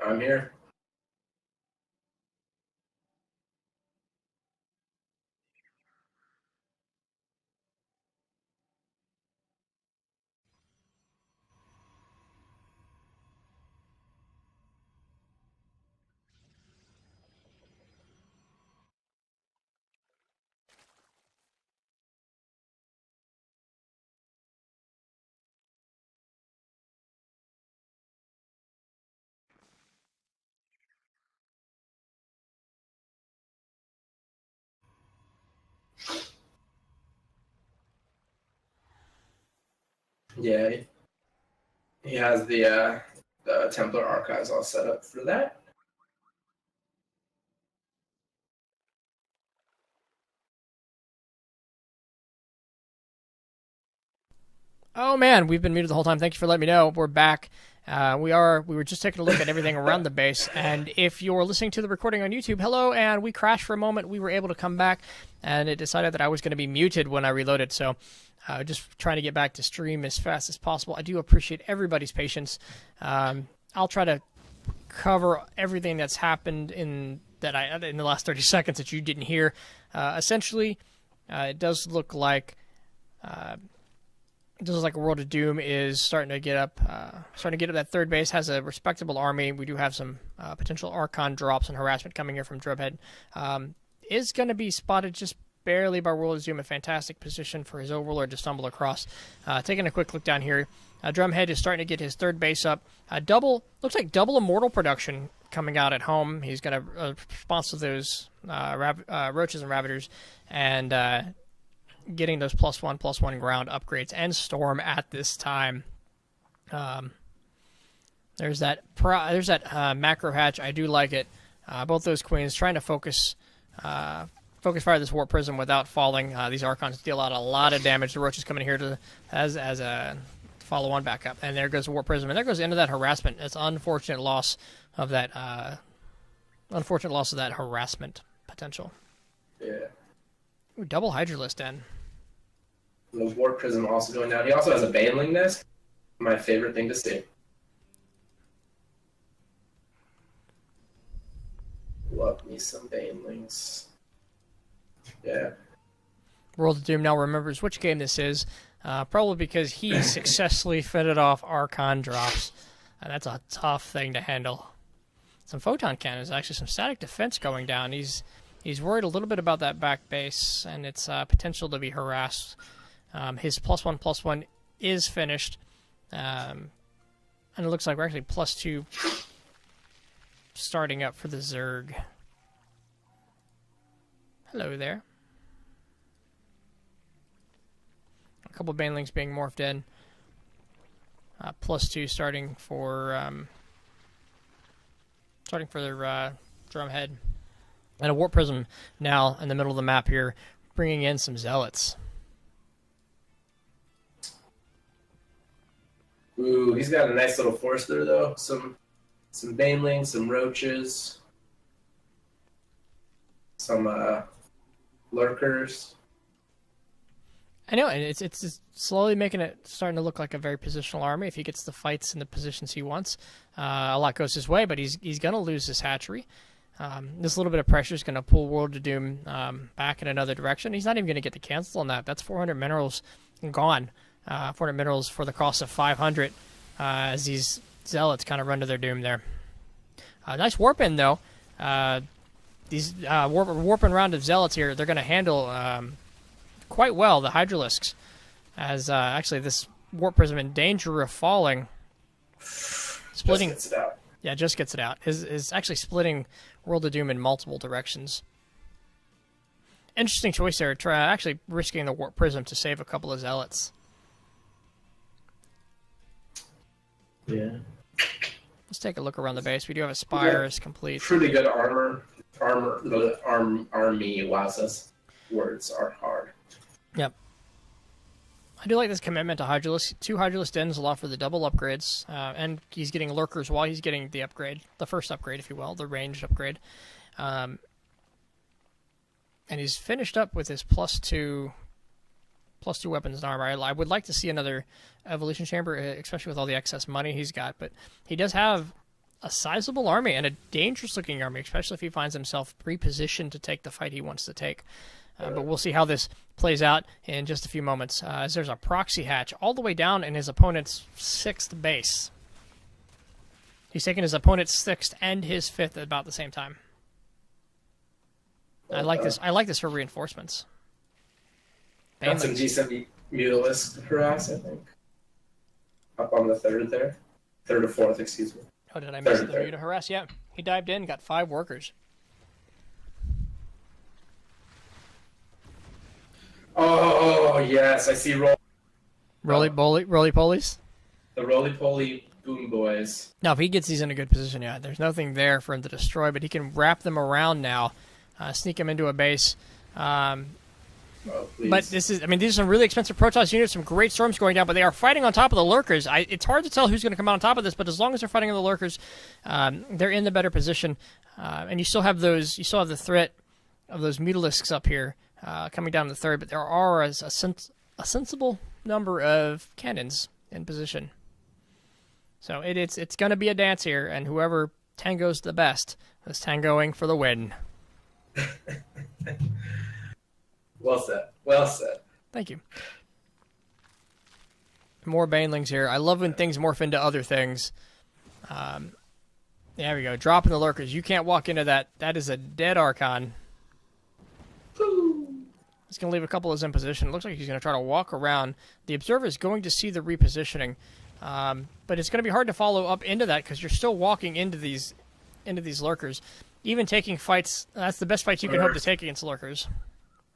I'm here. Yeah, he has the Templar archives all set up for that. Oh man, we've been muted the whole time. Thank you for letting me know. We're back. We were just taking a look at everything around the base, and if you're listening to the recording on YouTube, hello, and we crashed for a moment. We were able to come back, and it decided that I was going to be muted when I reloaded, so just trying to get back to stream as fast as possible. I do appreciate everybody's patience. I'll try to cover everything that's happened in the last 30 seconds that you didn't hear. Essentially, it does look like World of Doom is starting to get up that third base, has a respectable army. We do have some potential Archon drops and harassment coming here from Drumhead. Is going to be spotted just barely by World of Doom, a fantastic position for his Overlord to stumble across. Taking a quick look down here, Drumhead is starting to get his third base up. Looks like double Immortal production coming out at home. He's going to respond to those Roaches and Ravagers, and getting those +1/+1 ground upgrades and Storm at this time. There's that macro hatch. I do like it. Both those queens trying to focus fire this Warp Prism without falling. These Archons deal out a lot of damage. The Roach is coming here as a follow-on backup, and there goes the Warp Prism, and there goes into that harassment. It's unfortunate loss of that harassment potential. Yeah. Ooh, double Hydralisk Den. The Warp Prism also going down. He also has a Baneling Nest. My favorite thing to see. Love me some Banelings. Yeah. World of Doom now remembers which game this is, probably because he successfully fitted off Archon drops. And that's a tough thing to handle. Some Photon Cannons, actually some static defense going down. He's worried a little bit about that back base and its potential to be harassed. His +1/+1 is finished. And it looks like we're actually +2 starting up for the Zerg. Hello there. A couple of Banelings being morphed in. +2 starting for their Drumhead. And a Warp Prism now in the middle of the map here, bringing in some Zealots. Ooh, he's got a nice little force there, though. Some Banelings, some Roaches, some Lurkers. I know, and it's just slowly starting to look like a very positional army. If he gets the fights and the positions he wants, a lot goes his way. But he's going to lose this hatchery. This little bit of pressure is going to pull World of Doom back in another direction. He's not even going to get to cancel on that. That's 400 minerals gone. 400 minerals for the cost of 500 as these Zealots kind of run to their doom there. Nice warp in, though. These warping round of Zealots here, they're going to handle quite well the Hydralisks. As actually this Warp Prism in danger of falling. Splitting. Just gets it out. Yeah, just gets it out. Is actually splitting World of Doom in multiple directions. Interesting choice there. Actually risking the Warp Prism to save a couple of Zealots. Yeah. Let's take a look around the base. We do have a Spire is complete. Pretty good army. Wowzers. Words are hard. Yep. I do like this commitment to Hydralisk. 2 Hydralisk Dens allow for the double upgrades, and he's getting Lurkers while he's getting the upgrade, the first upgrade, if you will, the ranged upgrade. And he's finished up with his +2 weapons and armor. I would like to see another Evolution Chamber, especially with all the excess money he's got, but he does have a sizable army and a dangerous-looking army, especially if he finds himself pre-positioned to take the fight he wants to take. But we'll see how this plays out in just a few moments, as there's a proxy hatch all the way down in his opponent's 6th base. He's taking his opponent's 6th and his 5th at about the same time. I like this. I like this for reinforcements. Got some decent Mutalisk harass, I think. Up on the 3rd there. 3rd or 4th, excuse me. Oh, did I miss the view to harass? Yeah, he dived in, got 5 workers. Oh, yes, I see Roly-polies? The roly-poly boom boys. Now, if he gets these in a good position, yeah, there's nothing there for him to destroy, but he can wrap them around now, sneak them into a base. But this is, I mean, these are some really expensive Protoss units, some great storms going down, but they are fighting on top of the lurkers. It's hard to tell who's going to come out on top of this, but as long as they're fighting on the lurkers, they're in the better position. And you still have the threat of those Mutalisks up here coming down the 3rd, but there are a sensible number of cannons in position. So it's going to be a dance here, and whoever tangos the best is tangoing for the win. Well said. Well said. Thank you. More banelings here. I love when things morph into other things. There we go. Dropping the lurkers. You can't walk into that. That is a dead Archon. He's going to leave a couple of us in position. It looks like he's going to try to walk around. The Observer is going to see the repositioning. But it's going to be hard to follow up into that because you're still walking into these lurkers. Even taking fights, that's the best fight you can hope to take against lurkers.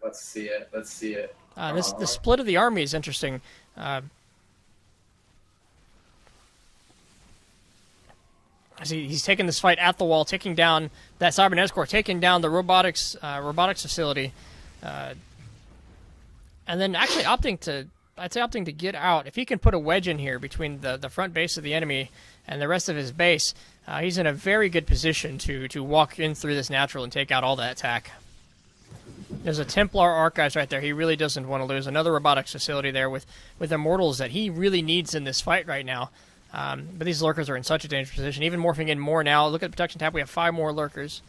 Let's see it. Let's see it. The split of the army is interesting. He's taking this fight at the wall, taking down that Cybernetics Corps, taking down the robotics facility, and then actually opting to get out. If he can put a wedge in here between the front base of the enemy and the rest of his base, he's in a very good position to walk in through this natural and take out all that attack. There's a Templar Archives right there. He really doesn't want to lose. Another robotics facility there with Immortals that he really needs in this fight right now. But these lurkers are in such a dangerous position. Even morphing in more now. Look at the protection tab. We have 5 more lurkers.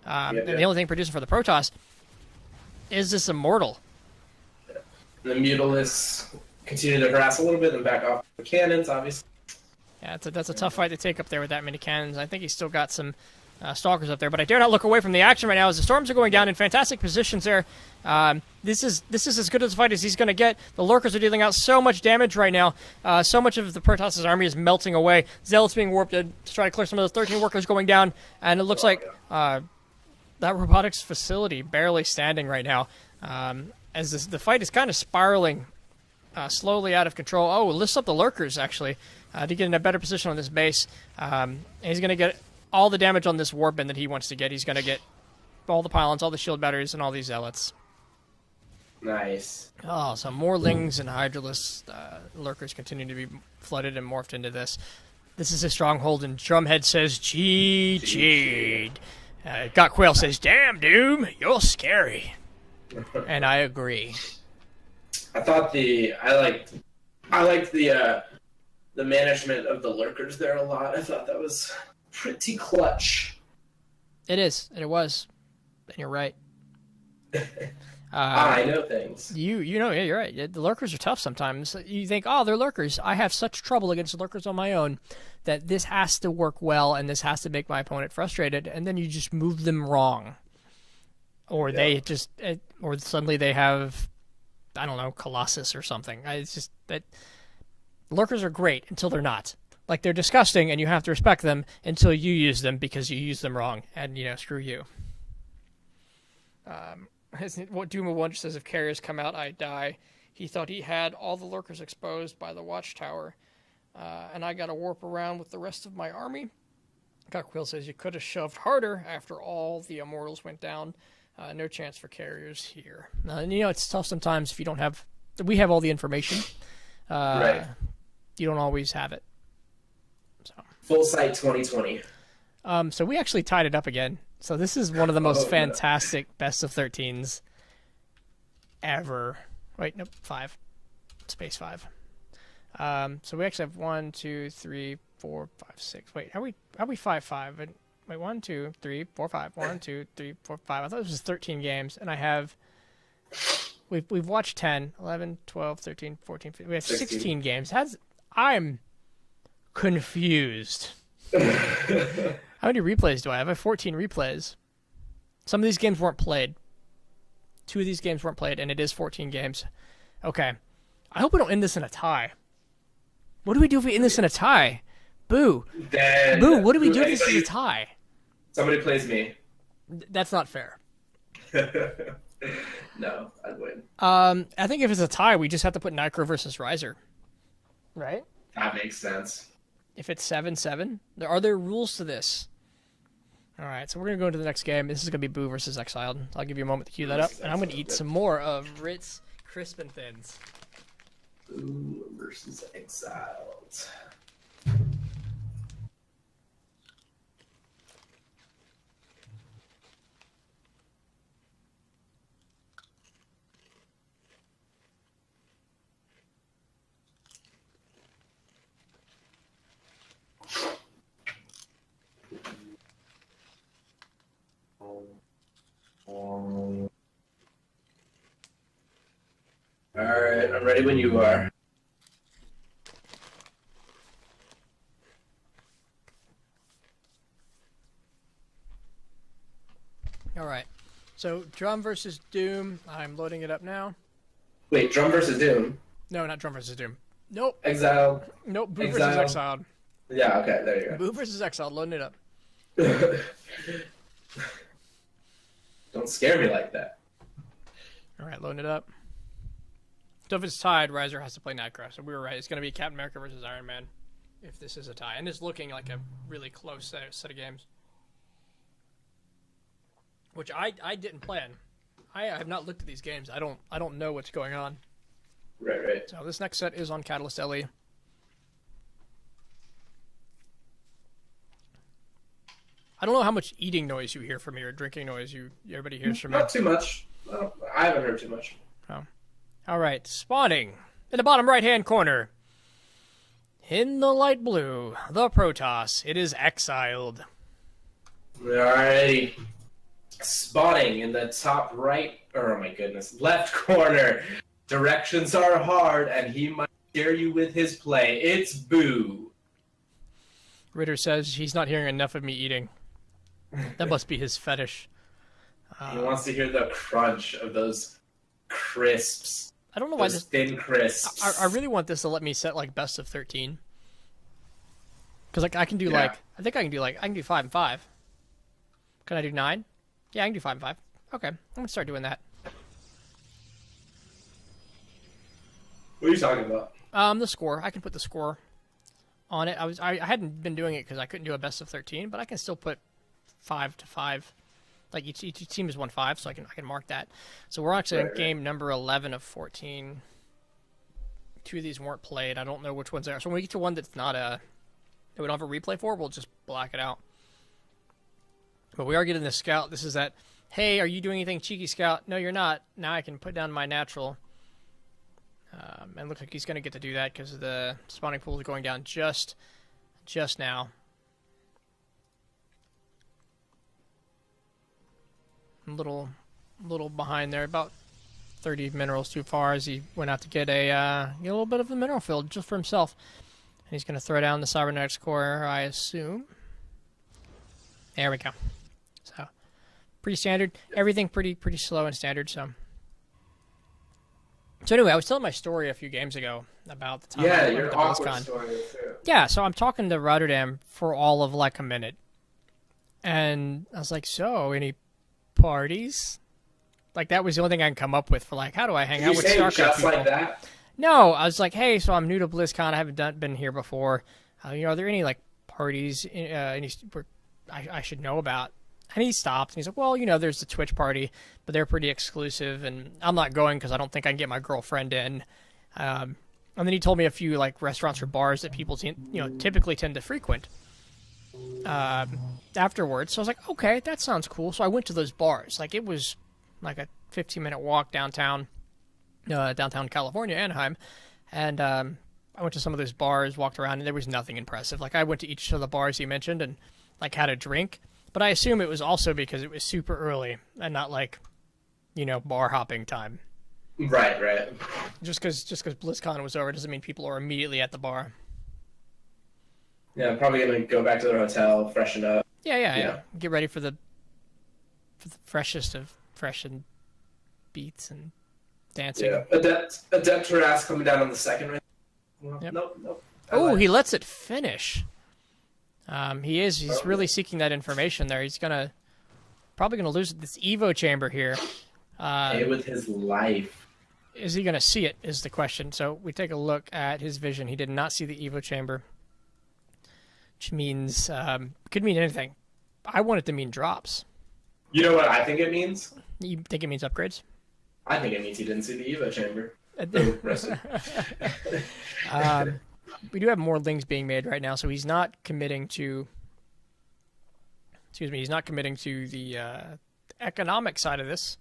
And the only thing producing for the Protoss is this Immortal. The Mutalisks continue to harass a little bit and back off the cannons, obviously. Yeah, that's a tough fight to take up there with that many cannons. I think he's still got some Stalkers up there, but I dare not look away from the action right now as the storms are going down in fantastic positions there. This is as good as a fight as he's going to get. The lurkers are dealing out so much damage right now. So much of the Protoss' army is melting away. Zealots being warped to try to clear some of those 13 workers going down, and it looks like that robotics facility barely standing right now. As the fight is kind of spiraling slowly out of control. Oh, it lifts up the lurkers, actually, to get in a better position on this base. He's going to get all the damage on this warband that he wants to get. He's going to get all the pylons, all the shield batteries, and all these zealots. Nice. Oh, so more Lings and Hydralisks. Lurkers continue to be flooded and morphed into this. This is a stronghold, and Drumhead says, GG. Got Quail says, damn, Doom, you're scary. And I agree. I thought I liked the management of the lurkers there a lot. I thought that was pretty clutch. It is, and it was, and you're right. I know things. You know, yeah, you're right. The lurkers are tough sometimes. You think, oh, they're lurkers. I have such trouble against lurkers on my own that this has to work well, and this has to make my opponent frustrated, and then you just move them wrong. Or they just, or suddenly they have, I don't know, Colossus or something. It's just that lurkers are great until they're not. Like, they're disgusting, and you have to respect them until you use them because you use them wrong. And, screw you. What Doom of Wonder says, if carriers come out, I die. He thought he had all the lurkers exposed by the watchtower. And I got to warp around with the rest of my army. Quill says, you could have shoved harder after all the Immortals went down. No chance for carriers here. And, it's tough sometimes if you don't have... We have all the information. Right. You don't always have it. So. Full site 2020. So we actually tied it up again. So this is one of the most fantastic best of 13s ever. Wait, nope, 5. Space 5. So we actually have 1, 2, 3, 4, 5, 6. Wait, are we 5-5? Wait, 1, 2, 3, 4, 5. 1, 2, 3, 4, 5. I thought this was 13 games, and I have. We've watched 10, 11, 12, 13, 14, 15. We have 16 games. I'm confused. How many replays do I have? I have 14 replays. Some of these games weren't played. 2 of these games weren't played, and it is 14 games. Okay. I hope we don't end this in a tie. What do we do if we end this in a tie? Boo. Then, Boo, what do we do if this is a tie? Somebody plays me. That's not fair. No, I'd win. I think if it's a tie, we just have to put Nitro versus Riser. Right? That makes sense. If it's 7-7, are there rules to this? All right, so we're going to go into the next game. This is going to be Boo versus Exiled. I'll give you a moment to cue that up, and I'm going to eat some more of Ritz Crisp and Thins. Boo versus Exiled. Alright, I'm ready when you are. Alright, so Drum versus Doom. I'm loading it up now. Wait, Drum versus Doom? No, not Drum versus Doom. Nope. Exiled? Nope, Boo Exiled. versus Exiled. Yeah, okay, there you Boo versus Exiled, loading it up. go. Don't scare me like that. Alright, loading it up. So if it's tied, Riser has to play Nightcross. So we were right. It's going to be Captain America versus Iron Man if this is a tie. And it's looking like a really close set of games. Which I didn't plan. I have not looked at these games. I don't know what's going on. Right. So this next set is on Catalyst LE. I don't know how much eating noise you hear from me or drinking noise everybody hears from me. Not too much. Well, I haven't heard too much. Oh. All right, spawning in the bottom right-hand corner. In the light blue, the Protoss. It is Exiled. Alrighty. Spawning in the top right, oh my goodness, left corner. Directions are hard, and he might scare you with his play. It's Boo. Ritter says he's not hearing enough of me eating. That must be his fetish. He wants to hear the crunch of those crisps. I don't know why those thin crisps. I really want this to let me set like best of 13. Because like I can do I think I can do 5 and 5. Can I do 9? Yeah, I can do 5 and 5. Okay, I'm gonna start doing that. What are you talking about? The score. I can put the score on it. I hadn't been doing it because I couldn't do a best of 13, but I can still put 5 to 5. Like each team is 1-5, so I can mark that. So we're actually at game number 11 of 14. 2 of these weren't played. I don't know which ones are. So when we get to one that's not that we don't have a replay for, we'll just black it out. But we are getting the scout. This is that. Hey, are you doing anything, cheeky scout? No, you're not. Now I can put down my natural. And looks like he's going to get to do that because the spawning pool is going down just now. A little behind there, about 30 minerals too far as he went out to get a little bit of the mineral field just for himself. And he's going to throw down the cybernetics core, I assume. There we go. So pretty standard. Everything pretty slow and standard. So anyway, I was telling my story a few games ago about the time I went your to awkward BlizzCon. story too. Yeah, so I'm talking to Rotterdam for all of like a minute, and I was like, "So, any parties?" Like that was the only thing I can come up with for like, how do I hang out with StarCraft just people? like that? No, I was like, "Hey, so I'm new to BlizzCon. I haven't been here before. Are there any like parties where I should know about?" And he stopped, and he's like, "Well, there's the Twitch party, but they're pretty exclusive, and I'm not going because I don't think I can get my girlfriend in." And then he told me a few like restaurants or bars that people typically tend to frequent afterwards. So I was like, "Okay, that sounds cool." So I went to those bars. Like it was like a 15-minute walk downtown California, Anaheim, and I went to some of those bars, walked around, and there was nothing impressive. Like, I went to each of the bars he mentioned and, like, had a drink. But I assume it was also because it was super early and not, like, bar hopping time. Right. Just because BlizzCon was over doesn't mean people are immediately at the bar. Yeah, I'm probably going to go back to their hotel, freshen up. Yeah. Get ready for the freshest of fresh and beats and dancing. Yeah, Adept Harass coming down on the second round. Well, Yep. Nope. Oh, he lets it finish. He's really seeking that information there. He's probably gonna lose this Evo chamber here. Pay with his life. Is he gonna see it? Is the question. So we take a look at his vision. He did not see the Evo chamber, which means could mean anything. I want it to mean drops. You know what I think it means? You think it means upgrades? I think it means he didn't see the Evo chamber. We do have more lings being made right now, so he's not committing to. Excuse me, he's not committing to the economic side of this.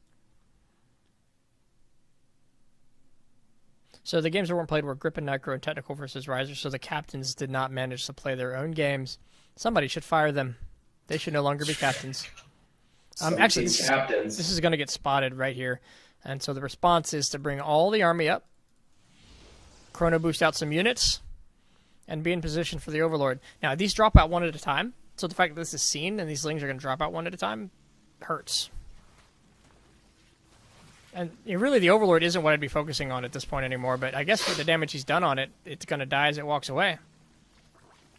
So the games that weren't played were Grip and Necro and Technical versus Riser, so the captains did not manage to play their own games. Somebody should fire them. They should no longer be captains. Actually, this is going to get spotted right here. And so the response is to bring all the army up, chrono boost out some units, and be in position for the Overlord. Now, these drop out one at a time, so the fact that this is seen and these lings are going to drop out one at a time hurts. And really, the Overlord isn't what I'd be focusing on at this point anymore, but I guess with the damage he's done on it, it's going to die as it walks away.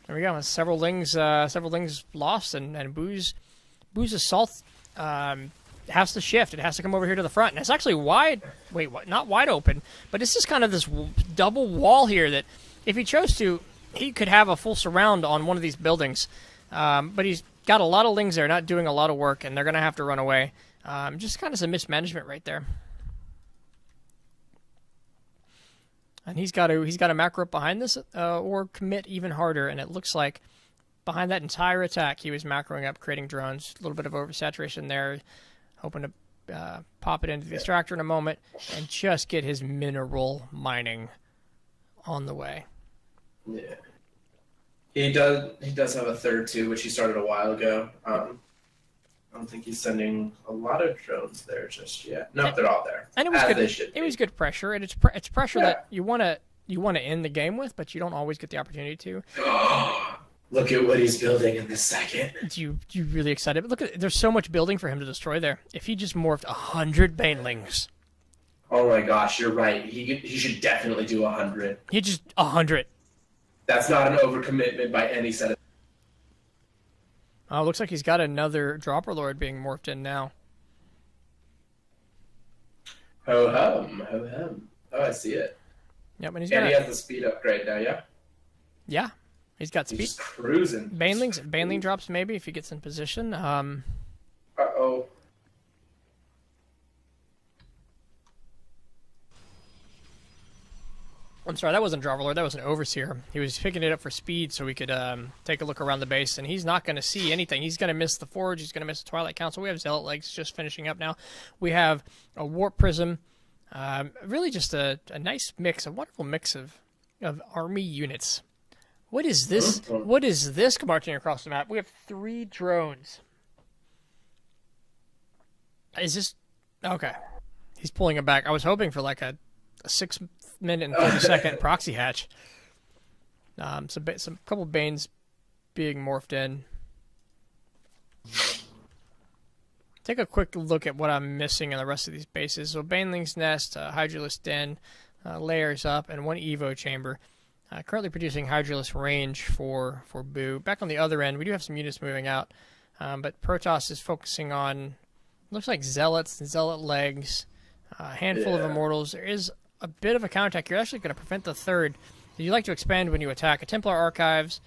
There we go. Several lings lost, and Boo's assault has to shift. It has to come over here to the front. And it's actually wide. Wait, what? Not wide open, but it's just kind of this double wall here that, if he chose to, he could have a full surround on one of these buildings. But he's got a lot of lings there, not doing a lot of work, and they're going to have to run away. Just kind of some mismanagement right there. And he's got to macro up behind this or commit even harder. And it looks like behind that entire attack, he was macroing up, creating drones. A little bit of oversaturation there, hoping to pop it into the extractor in a moment and just get his mineral mining on the way. Yeah, he does have a third too, which he started a while ago. I don't think he's sending a lot of drones there just yet. No, they're all there. And it was good. It was good pressure, and it's pressure that you want to end the game with, but you don't always get the opportunity to. Look at what he's building in this second. You really excited? But look, there's so much building for him to destroy there. If he just morphed 100 Banelings. Oh my gosh, you're right. He should definitely do 100. He just 100. That's not an overcommitment by any set of. Looks like he's got another Dropper Lord being morphed in now. Ho hum. Oh, I see it. Yep, and he has the speed upgrade now, yeah? Yeah, he's got speed. He's just cruising. Baneling drops maybe if he gets in position. Uh-oh. I'm sorry, that wasn't a Dropper Lord, that was an Overseer. He was picking it up for speed so we could take a look around the base, and he's not going to see anything. He's going to miss the Forge, he's going to miss the Twilight Council. We have Zealot Legs just finishing up now. We have a Warp Prism. Really just a nice mix, a wonderful mix of army units. What is this? What is this marching across the map? We have 3 drones. Is this... Okay. He's pulling it back. I was hoping for like a 6-minute and 30-second proxy hatch. Some couple Banes being morphed in. Take a quick look at what I'm missing in the rest of these bases. So Baneling's Nest, Hydralisk Den, layers up, and 1 Evo chamber. Currently producing Hydralisk range for Boo. Back on the other end, we do have some units moving out, but Protoss is focusing on, looks like Zealots and Zealot Legs, a handful of Immortals. There is a bit of a counterattack. You're actually going to prevent the third. You like to expand when you attack. A Templar Archives,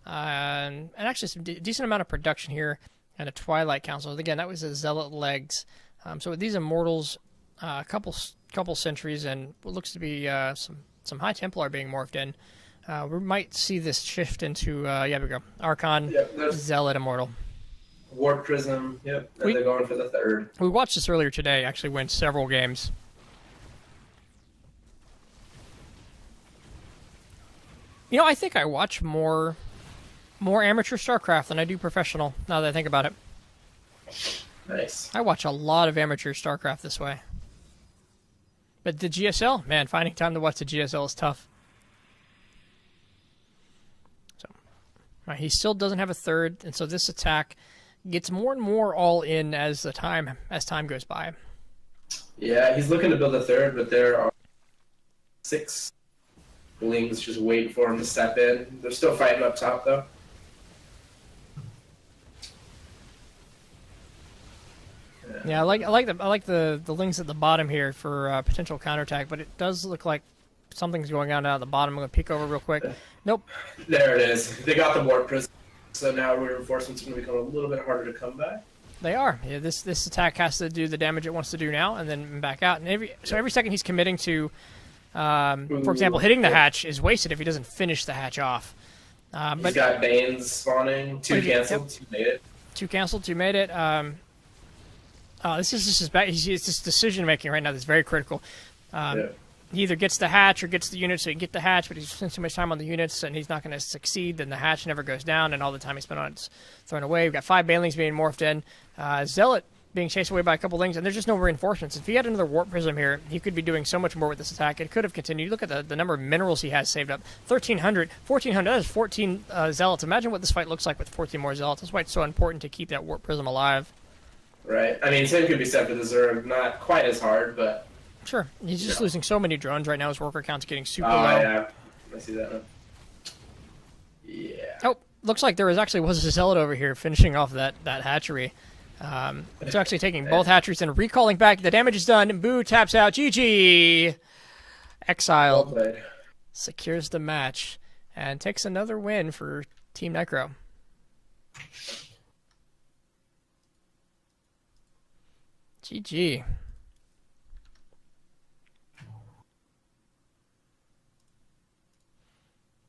and actually some decent amount of production here, and a Twilight Council. Again, that was a Zealot Legs. So with these Immortals, a couple sentries, and what looks to be some High Templar being morphed in, we might see this shift into, yeah, we go, Archon, Zealot Immortal. Warp Prism, yep, and they're going for the third. We watched this earlier today, actually win several games. You know, I think I watch more amateur StarCraft than I do professional, now that I think about it. Nice. I watch a lot of amateur StarCraft this way. But the GSL, man, finding time to watch the GSL is tough. So, he still doesn't have a third, and so this attack gets more and more all in as time goes by. Yeah, he's looking to build a third, but there are 6 Blings just waiting for him to step in. They're still fighting up top, though. Yeah, I like the links at the bottom here for potential counterattack, but it does look like something's going on down at the bottom. I'm gonna peek over real quick. Nope. There it is. They got the warp prism, so now reinforcements are gonna become a little bit harder to come by. They are. Yeah, this attack has to do the damage it wants to do now, and then back out. And every second he's committing to, for example, hitting the hatch is wasted if he doesn't finish the hatch off. He's got Banes spawning. 2 canceled. 2 made it. 2 canceled. 2 made it. This is just his back. It's just decision making right now that's very critical. He either gets the hatch or gets the units, so he can get the hatch, but he spends too much time on the units and he's not going to succeed. Then the hatch never goes down, and all the time he spent on it's thrown away. We've got 5 Banelings being morphed in, Zealot being chased away by a couple Lings, and there's just no reinforcements. If he had another Warp Prism here, he could be doing so much more with this attack. It could have continued. Look at the number of minerals he has saved up. 1,300, 1,400, that is 14 Zealots. Imagine what this fight looks like with 14 more Zealots. That's why it's so important to keep that Warp Prism alive. Right. I mean, same could be said for the Zerg. Not quite as hard, but... Sure. He's just losing so many drones right now. His worker count's getting super low. Yeah. I see that now. Yeah. Oh, looks like there was a Zealot over here finishing off that hatchery. It's actually taking both hatcheries and recalling back. The damage is done. Boo taps out. GG! Exiled. Well played. Secures the match and takes another win for Team Necro. GG.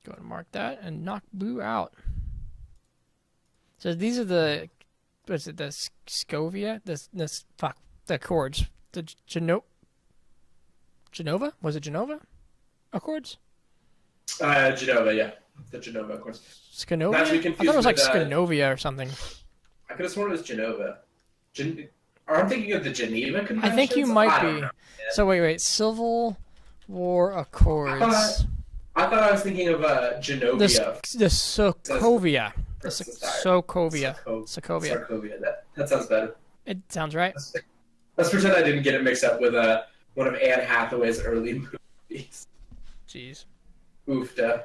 Go ahead and mark that and knock Blue out. So these are the, what's it, the Scovia? The Accords. The Genova? Was it Genova Accords? Genova, yeah. The Genova Accords. Scanovia? Not to be I confused thought it was like with, Scanovia or something. I could have sworn it was Genova. I'm thinking of the Geneva Convention. I think you might be. So wait. Civil War Accords. I thought I was thinking of Genovia. The Sokovia. The Sokovia. Sokovia. That sounds better. It sounds right. Let's pretend I didn't get it mixed up with one of Anne Hathaway's early movies. Jeez. Oofda.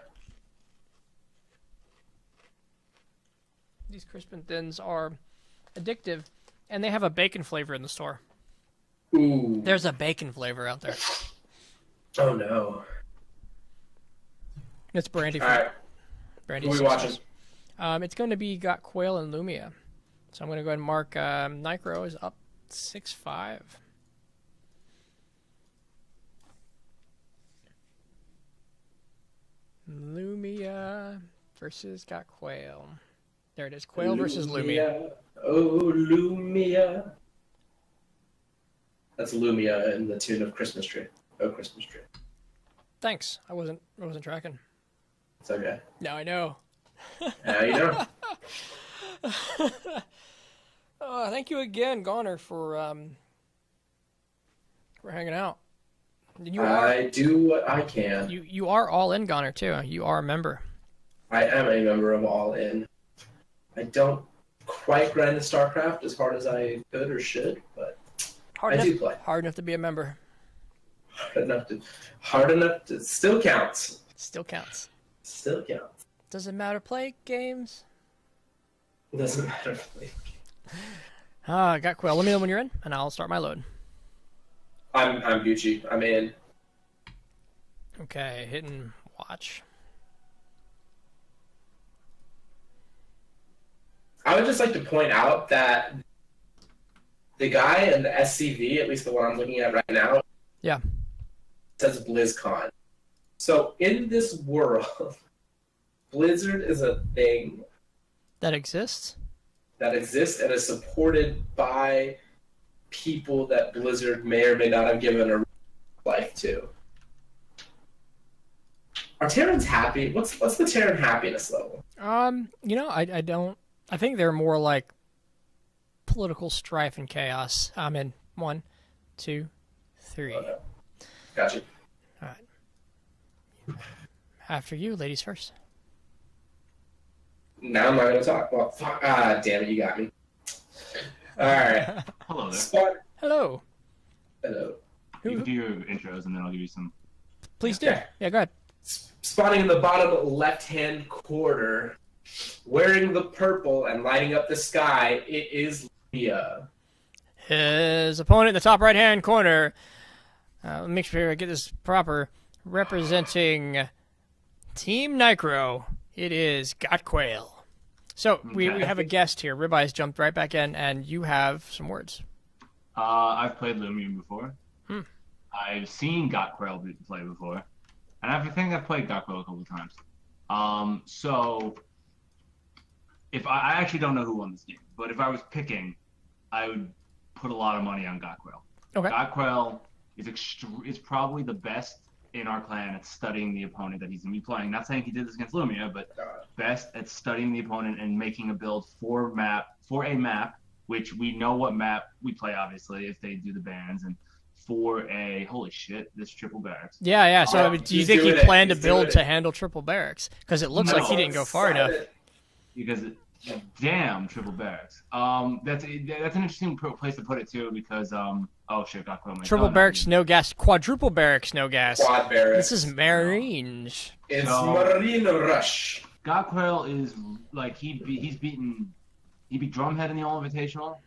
These Crispin Thins are addictive, and they have a bacon flavor in the store. Ooh. There's a bacon flavor out there. Oh no. It's brandy. All right. Brandy. Who are we watching? It's going to be got Quail and Lumia. So I'm going to go ahead and mark Nicro is up 6-5. Lumia versus got Quail. There it is. Quail versus Lumia. Oh, Lumia. That's Lumia in the tune of Christmas Tree. Oh, Christmas Tree. Thanks. I wasn't tracking. It's okay. Now I know. Now you know. Thank you again, Goner, for hanging out. I do what I can. You are all in, Goner, too. You are a member. I am a member of All In. I don't quite grind the StarCraft as hard as I could or should, but I do play. Hard enough to be a member. Hard enough to still counts. Still counts. Still counts. Doesn't matter. Play games. It doesn't matter. Got Quill. Let me know when you're in, and I'll start my load. I'm Gucci. I'm in. Okay, hitting watch. I I would just like to point out that the guy in the SCV, at least the one I'm looking at right now, yeah, says BlizzCon. So in this world, Blizzard is a thing that exists and is supported by people that Blizzard may or may not have given a life to. Are Terrans happy? What's the Terran happiness level? I don't. I think they're more like political strife and chaos. I'm in 1, 2, 3. Okay. Gotcha. All right. After you, ladies first. Now I'm not gonna talk. Well, fuck. Ah, damn it, you got me. All right. Hello there. Spot. Hello. Hello. You can do your intros, and then I'll give you some. Please do. Okay. Yeah, go ahead. Spawning in the bottom left-hand corner, wearing the purple and lighting up the sky, it is Leah. His opponent in the top right-hand corner. Let me make sure I get this proper. Representing Team Nicro, it is Got Quail. So we have a guest here. Ribeyes jumped right back in, and you have some words. I've played Lumion before. I've seen Got Quail play before. And I think I've played Got Quail a couple of times. So if I actually don't know who won this game, but if I was picking, I would put a lot of money on Got Quail. Okay. Got Quail is probably the best in our clan at studying the opponent that he's going to be playing. Not saying he did this against Lumia, but best at studying the opponent and making a build for a map, which we know what map we play, obviously, if they do the bans, and for a holy shit, this triple barracks. Yeah. So do you think he planned to build to handle triple barracks? Because it looks like he didn't go far enough. Because damn triple barracks. That's an interesting place to put it too. Because oh shit, got Quail. Triple barracks, no gas. Quadruple barracks, no gas. Quad barracks. This is Marines. It's Marine Rush. Got Quail is like he beat Drumhead in the All Invitational.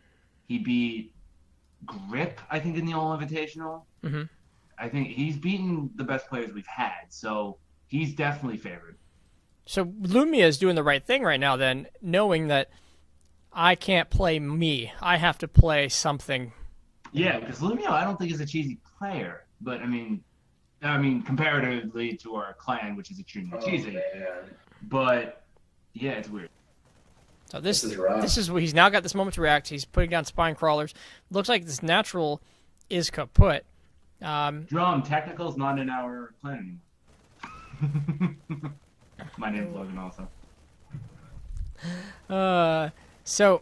He beat Grip, I think, in the All Invitational. Mm-hmm. I think he's beaten the best players we've had, so he's definitely favored. So Lumia is doing the right thing right now, then, knowing that I can't play me. I have to play something. Yeah, because Lumia, I don't think is a cheesy player, but I mean, comparatively to our clan, which is extremely cheesy. Man. But yeah, it's weird. So this is he's now got this moment to react. He's putting down spine crawlers. Looks like this natural is kaput. Drum technical's not in our clan anymore. My name's Logan also. So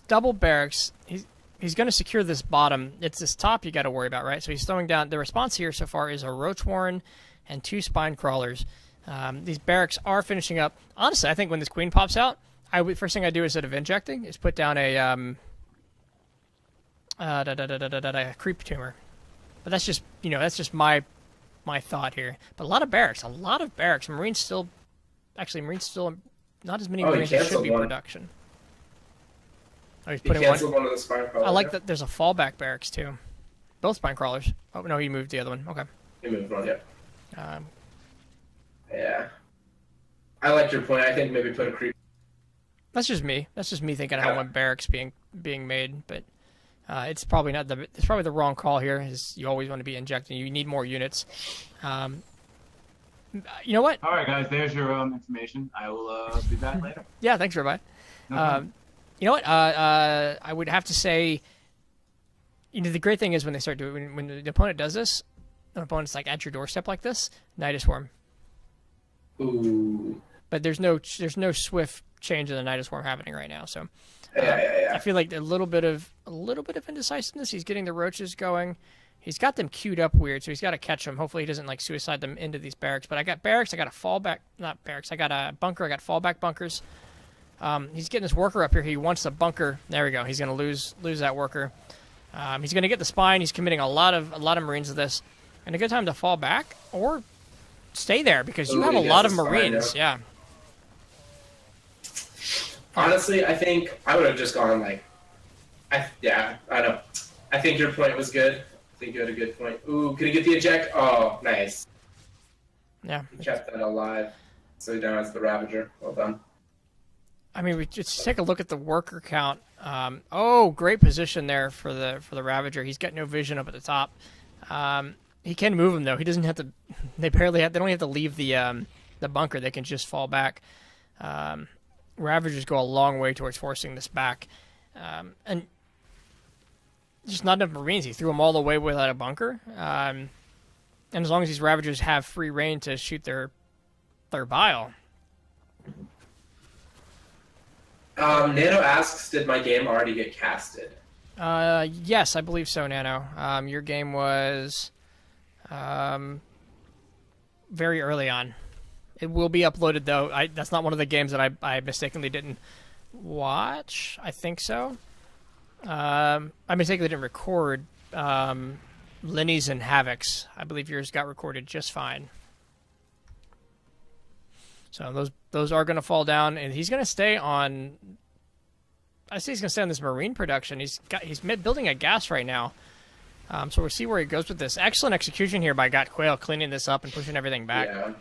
double barracks. He's going to secure this bottom. It's this top you got to worry about, right? So he's throwing down. The response here so far is a roach warren and 2 spine crawlers. These barracks are finishing up. Honestly, I think when this queen pops out, first thing I do instead of injecting is put down a creep tumor. But that's just my thought here. But a lot of barracks. Marines still not as many Marines as should be in production. Oh, he's putting one of the spine crawlers. I like that there's a fallback barracks too. Both spine crawlers. Oh no, he moved the other one. Okay. He moved one, yeah. Yeah. I like your point. I think maybe put a creep. That's just me thinking how one barracks being made, but it's probably not it's probably the wrong call here. Is you always want to be injecting. You need more units. You know what? All right, guys. There's your information. I will be back later. Yeah, thanks, Rabbi. You know what? I would have to say, the great thing is when they start doing when the opponent does this, an opponent's like at your doorstep like this, Nidus Swarm. Ooh. But there's no swift change in the Nidus Swarm happening right now. So Yeah. I feel like a little bit of indecisiveness. He's getting the roaches going. He's got them queued up weird, so he's got to catch them. Hopefully he doesn't like suicide them into these barracks. But I got barracks. I got a fallback, not barracks. I got a bunker. I got fallback bunkers. He's getting this worker up here. He wants a bunker. There we go. He's going to lose that worker. He's going to get the spine. He's committing a lot of Marines to this. And a good time to fall back or stay there because you have a lot of Marines. Yeah. Honestly, I think I would have just gone I know. I think your point was good. I think you had a good point. Ooh, can he get the eject? Oh, nice. Yeah. He kept that alive. So he now has the Ravager. Well done. I mean, we just take a look at the worker count. Great position there for the Ravager. He's got no vision up at the top. He can move him though. He doesn't have to. They don't have to leave the bunker. They can just fall back. Ravagers go a long way towards forcing this back, and just not enough Marines. He threw them all the way without a bunker. And as long as these Ravagers have free reign to shoot their Thurbile. Nano asks, did my game already get casted? Yes, I believe so, Nano. Your game was very early on. It will be uploaded, though. That's not one of the games that I mistakenly didn't watch. I think so. I mistakenly didn't record Linny's and Havoc's. I believe yours got recorded just fine. So those are going to fall down, and he's going to stay on. I see he's going to stay on this marine production. He's building a gas right now. So we'll see where he goes with this. Excellent execution here by Got Quail, cleaning this up and pushing everything back. Yeah.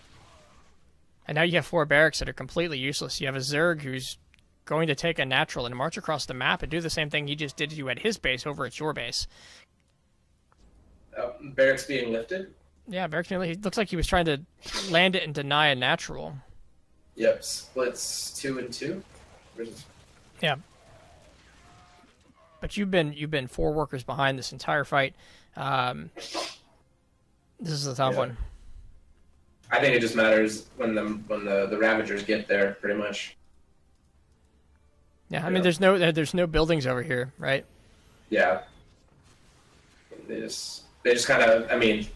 And now you have 4 barracks that are completely useless. You have a Zerg who's going to take a natural and march across the map and do the same thing he just did to you at his base over at your base. Barracks being lifted? Yeah, barracks being lifted. It looks like he was trying to land it and deny a natural. Yep, splits 2 and 2. Yeah. But you've been 4 workers behind this entire fight. This is the tough one. I think it just matters when the Ravagers get there, pretty much. Yeah, I mean, there's no buildings over here, right? Yeah. They just kind of, I mean,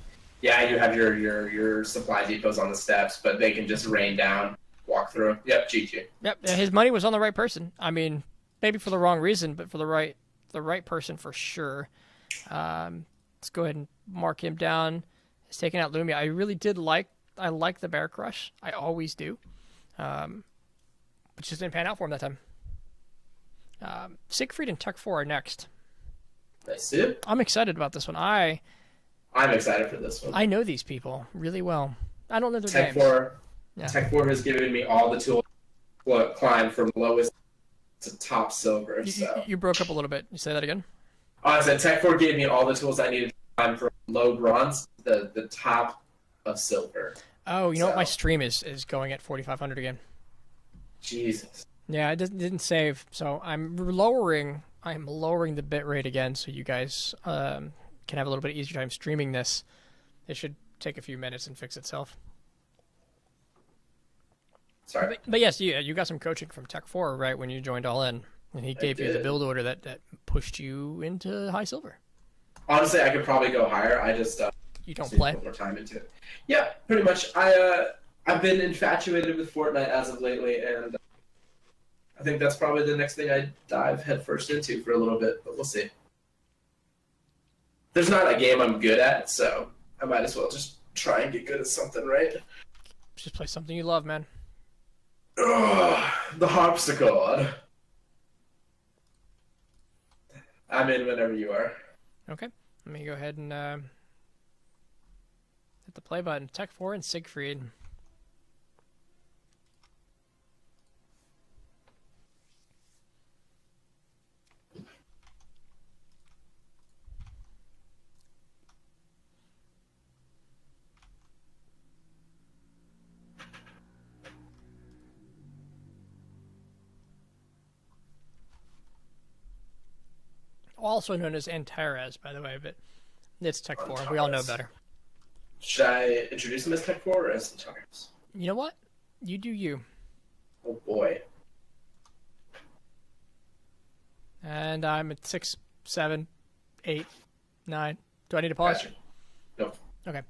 yeah, you have your supply depots on the steps, but they can just rain down, walk through. Yep, GG. Yep, his money was on the right person. I mean, maybe for the wrong reason, but for the right person for sure. Let's go ahead and mark him down. He's taking out Lumia. I really did like the Bear Crush. I always do. But just didn't pan out for him that time. Siegfried and Tech 4 are next. That's it. I'm excited about this one. I'm excited for this one. I know these people really well. I don't know their Tech names. 4, Yeah. Tech 4 has given me all the tools to climb from lowest to top silver. You broke up a little bit. You say that again? I said Tech 4 gave me all the tools I needed to climb from low bronze to the top of silver. Oh, you know what? My stream is going at 4,500 again. Jesus. Yeah, it didn't save, so I'm lowering the bit rate again, so you guys can have a little bit easier time streaming this. It should take a few minutes and fix itself. Sorry. But yes, you got some coaching from Tech 4, right, when you joined All In, and he gave you the build order that pushed you into high silver. Honestly, I could probably go higher. I just you don't play. Put more time into it. Yeah, pretty much. I've been infatuated with Fortnite as of lately, and I think that's probably the next thing I dive headfirst into for a little bit, but we'll see. There's not a game I'm good at, so I might as well just try and get good at something, right? Just play something you love, man. Ugh, the harpsichord. I'm in whenever you are. Okay, let me go ahead and hit the play button. Tech 4 and Siegfried. Also known as Antares, by the way, but it's Tech 4. We all know better. Should I introduce him as Tech 4 or as Antares? You know what? You do you. Oh boy. And I'm at 6, 7, 8, 9. Do I need to pause? Gotcha. Nope. Okay.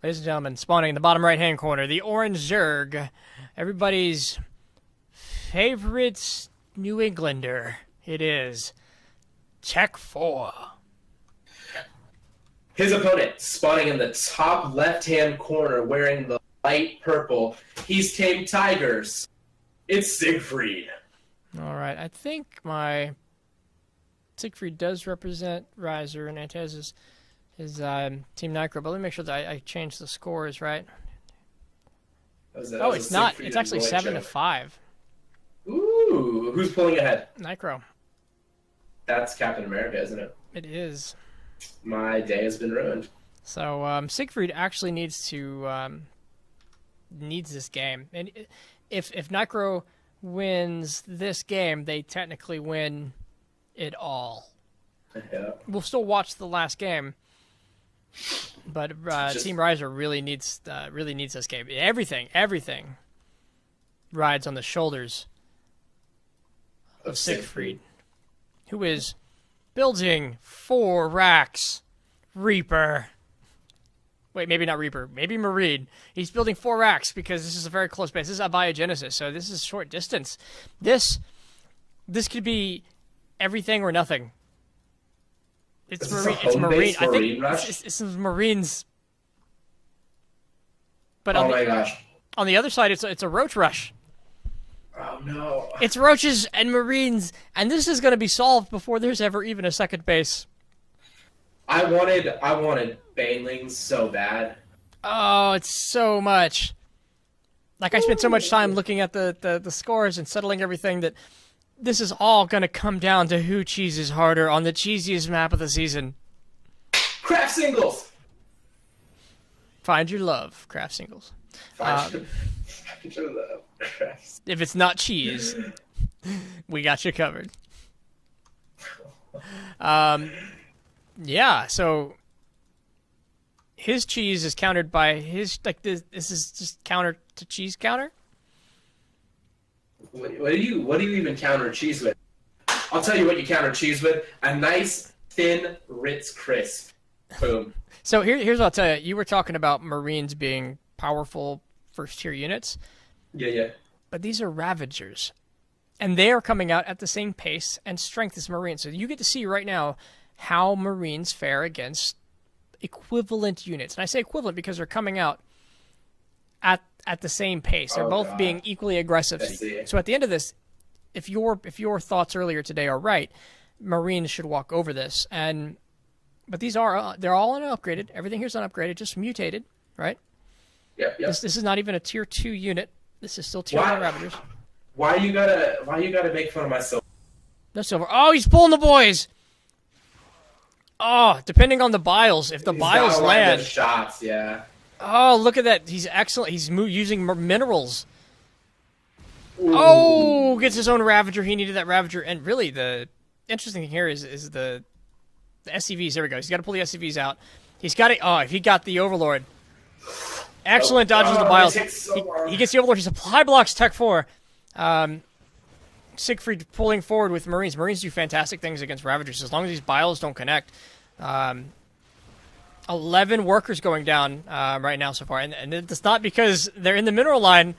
Ladies and gentlemen, spawning in the bottom right-hand corner, the Orange Zerg. Everybody's favorite New Englander. It is Tech 4. His opponent spawning in the top left-hand corner wearing the light purple. He's tamed tigers. It's Siegfried. All right. I think my Siegfried does represent Riser and Antares is Team Nicro, but let me make sure that I change the scores, right? It's not. It's actually 7-5. Ooh, who's pulling ahead? Nicro. That's Captain America, isn't it? It is. My day has been ruined. So Siegfried actually needs this game, and if Nicro wins this game, they technically win it all. Yeah. We'll still watch the last game, But Just- Team Riser really needs this game. Everything rides on the shoulders of Siegfried, who is building 4 racks. Reaper. Wait, maybe not Reaper. Maybe Marine. He's building 4 racks because this is a very close base. This is abiogenesis, so this is short distance. This could be everything or nothing. It's Marine. It's Marine. I think it's Marines. But Oh my gosh. on the other side, it's a Roach rush. Oh no. It's Roaches and Marines, and this is going to be solved before there's ever even a second base. I wanted Banelings so bad. Oh, it's so much. Like, I spent so much time looking at the scores and settling everything that this is all going to come down to who cheeses harder on the cheesiest map of the season. Craft singles. Find your love, Craft Singles. Find your love. Craft. If it's not cheese, we got you covered. Yeah, so his cheese is countered by his, like, this is just counter to cheese counter. What do you even counter cheese with? I'll tell you what you counter cheese with: a nice thin Ritz crisp. Boom. So here's what I'll tell you. You were talking about Marines being powerful first tier units, Yeah. but these are Ravagers, and they are coming out at the same pace and strength as Marines. So you get to see right now how Marines fare against equivalent units. And I say equivalent because they're coming out at the same pace. They're both being equally aggressive. I see. So at the end of this, if your thoughts earlier today are right, Marines should walk over this. But these are they're all unupgraded. Everything here's unupgraded, just mutated, right? Yep. This is not even a tier 2 unit. This is still tier 1 Ravagers. Why you gotta make fun of my silver? No silver. Oh, he's pulling the boys. Oh, depending on the biles, if the biles land. Shots, yeah. Oh, look at that. He's excellent. He's using minerals. Ooh. Oh, gets his own Ravager. He needed that Ravager. And really, the interesting thing here is the SCVs. There we go. He's got to pull the SCVs out. He's got it. Oh, if he got the Overlord. Excellent dodges the biles. He gets the Overlord. He supply blocks Tech 4. Siegfried pulling forward with Marines. Marines do fantastic things against Ravagers as long as these biles don't connect. 11 workers going down right now so far, and it's not because they're in the mineral line.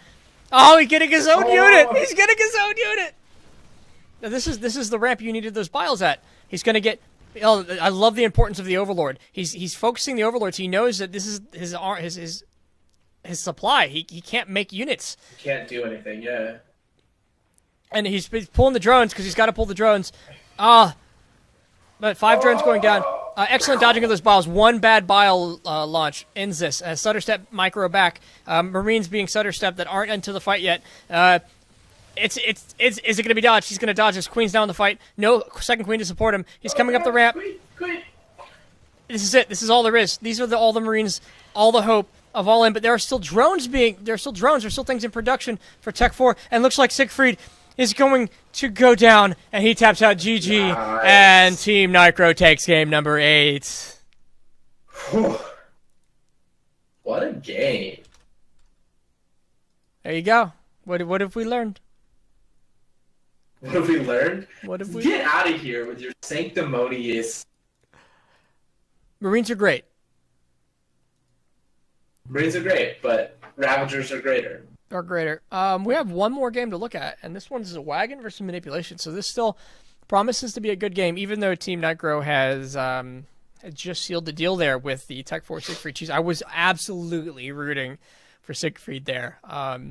Oh, he's getting his own unit. He's getting his own unit. Now, this is the ramp you needed those biles at. He's going to get. Oh, I love the importance of the Overlord. He's focusing the Overlords. He knows that this is his supply. He can't make units. He can't do anything. Yeah. And he's pulling the drones because he's got to pull the drones. But 5 drones going down. Excellent dodging of those biles. 1 bad bile launch ends this. Stutter step micro back. Marines being stutter step that aren't into the fight yet. Is it going to be dodged? He's going to dodge this. Queen's down in the fight. No second queen to support him. He's coming up the ramp. Queen. This is it. This is all there is. These are all the Marines, all the hope of all in. But there are still drones There's still things in production for Tech 4. And looks like Siegfried is going to go down, and he taps out GG, nice. And Team Nicro takes game number 8. What a game. There you go. What have we learned? What have we learned? What have we Get out of here with your sanctimonious. Marines are great. Marines are great, but Ravagers are greater. Or greater. We have one more game to look at, and this one's a wagon versus manipulation. So this still promises to be a good game, even though Team Nicro has just sealed the deal there with the Tech 4 Siegfried cheese. I was absolutely rooting for Siegfried there. But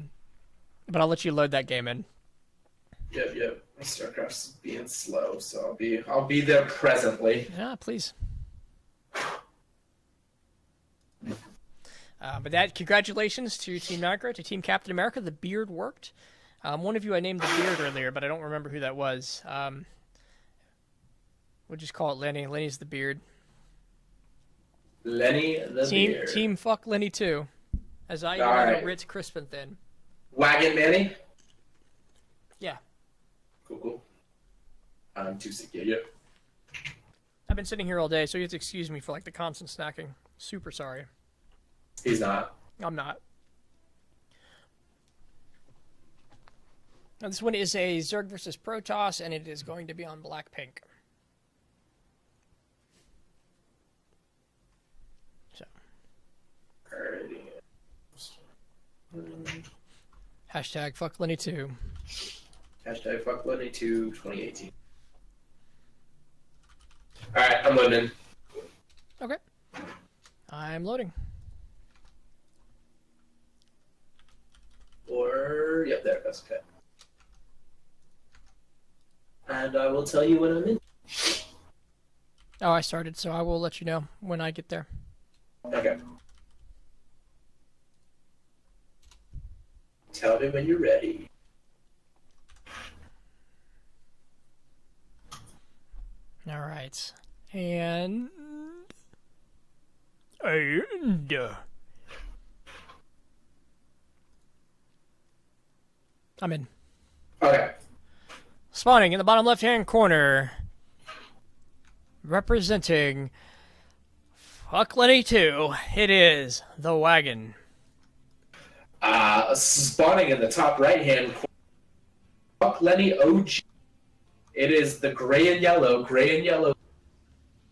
I'll let you load that game in. Yep. StarCraft's being slow, so I'll be there presently. Yeah, please. But congratulations to Team Nicro, to Team Captain America. The beard worked. One of you I named the beard earlier, but I don't remember who that was. We'll just call it Lenny. Lenny's the beard. Lenny the beard. Team fuck Lenny too. As I right. Ritz crisp and thin. Wagon Manny? Yeah. Cool. I'm too sick. Yeah. I've been sitting here all day, so you have to excuse me for like the constant snacking. Super sorry. He's not. I'm not. Now, this one is a Zerg versus Protoss, and it is going to be on black-pink. So. Hashtag fuck Lenny 2. Hashtag fuck Lenny 2 2018. Alright, I'm loading. Okay. I'm loading. Or, yep, there it goes. Okay. And I will tell you when I'm in. Oh, I started, so I will let you know when I get there. Okay. Tell me when you're ready. All right. And I'm in. Okay. Spawning in the bottom left-hand corner, representing fuck Lenny 2, it is the wagon. Spawning in the top right-hand corner, fuck Lenny OG. It is the gray and yellow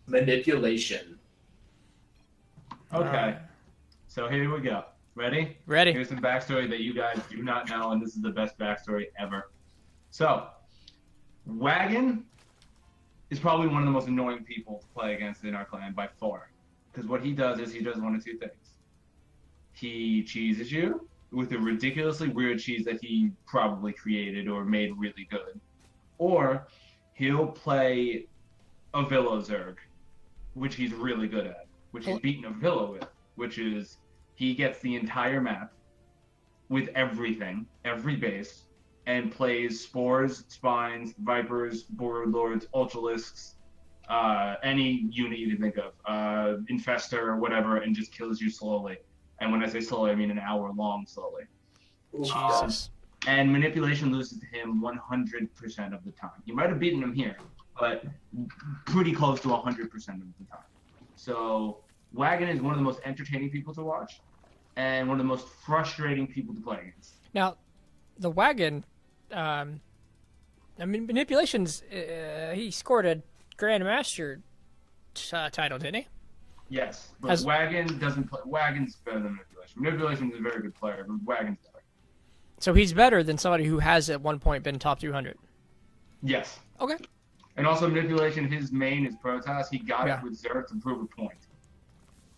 manipulation. Okay. So here we go. Ready? Ready. Here's some backstory that you guys do not know, and this is the best backstory ever. So, Wagon is probably one of the most annoying people to play against in our clan by far. Because what he does is he does one of two things. He cheeses you with a ridiculously weird cheese that he probably created or made really good. Or he'll play a Villa Zerg, which he's really good at, which he's beaten a Villa with, which is he gets the entire map with everything, every base, and plays Spores, Spines, Vipers, Board Lords, Ultralisks, any unit you can think of, Infestor or whatever, and just kills you slowly. And when I say slowly, I mean an hour long slowly. Jesus. And manipulation loses to him 100% of the time. You might have beaten him here, but pretty close to 100% of the time. So Wagon is one of the most entertaining people to watch, and one of the most frustrating people to play against. Now, the wagon, I mean, manipulations. He scored a Grandmaster title, didn't he? Yes, but Wagon doesn't play. Wagon's better than Manipulation. Manipulation is a very good player, but Wagon's better. So he's better than somebody who has at one point been top 200. Yes. Okay. And also Manipulation, his main is Protoss. He got it with Zerg to prove a point.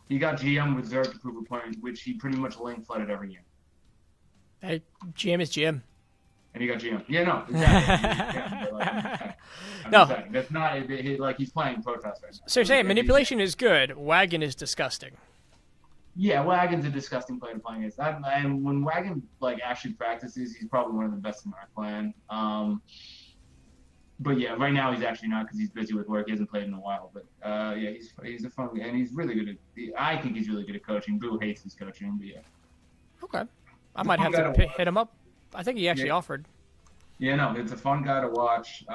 He got GM with Zerg to prove a point, which he pretty much lane flooded every game. Hey, GM is GM. And he got GM. Yeah, no, exactly. I'm saying, that's not like he's playing Protoss right now. So you're saying manipulation is good, Wagon is disgusting. Yeah, Wagon's a disgusting player to play against. And when Wagon actually practices, he's probably one of the best in our clan. But yeah, right now he's actually not because he's busy with work. He hasn't played in a while. But yeah, he's a fun guy, and he's really good at. I think he's really good at coaching. Boo hates his coaching, but yeah. Okay, I might have to hit him up. I think he actually offered. Yeah, no, it's a fun guy to watch.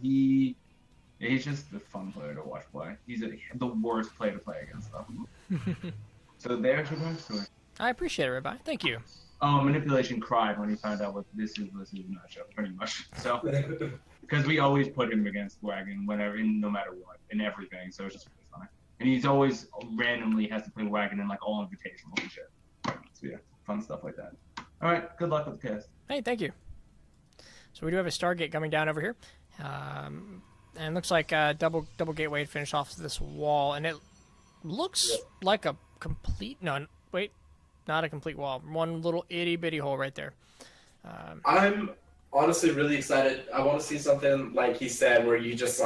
He's just a fun player to watch play. He's the worst player to play against, though. So there's your backstory. I appreciate it, Rabbi. Thank you. Manipulation cried when he found out what this is matchup, pretty much. So, because we always put him against Wagon no matter what, in everything. So it's just really funny. And he's always randomly has to play Wagon in all invitational and shit. So yeah, fun stuff like that. All right, good luck with the cast. Hey, thank you. So we do have a Stargate coming down over here, and it looks like double gateway to finish off this wall, and it looks like a complete not a complete wall. One little itty bitty hole right there. I'm honestly really excited. I want to see something like he said, where you just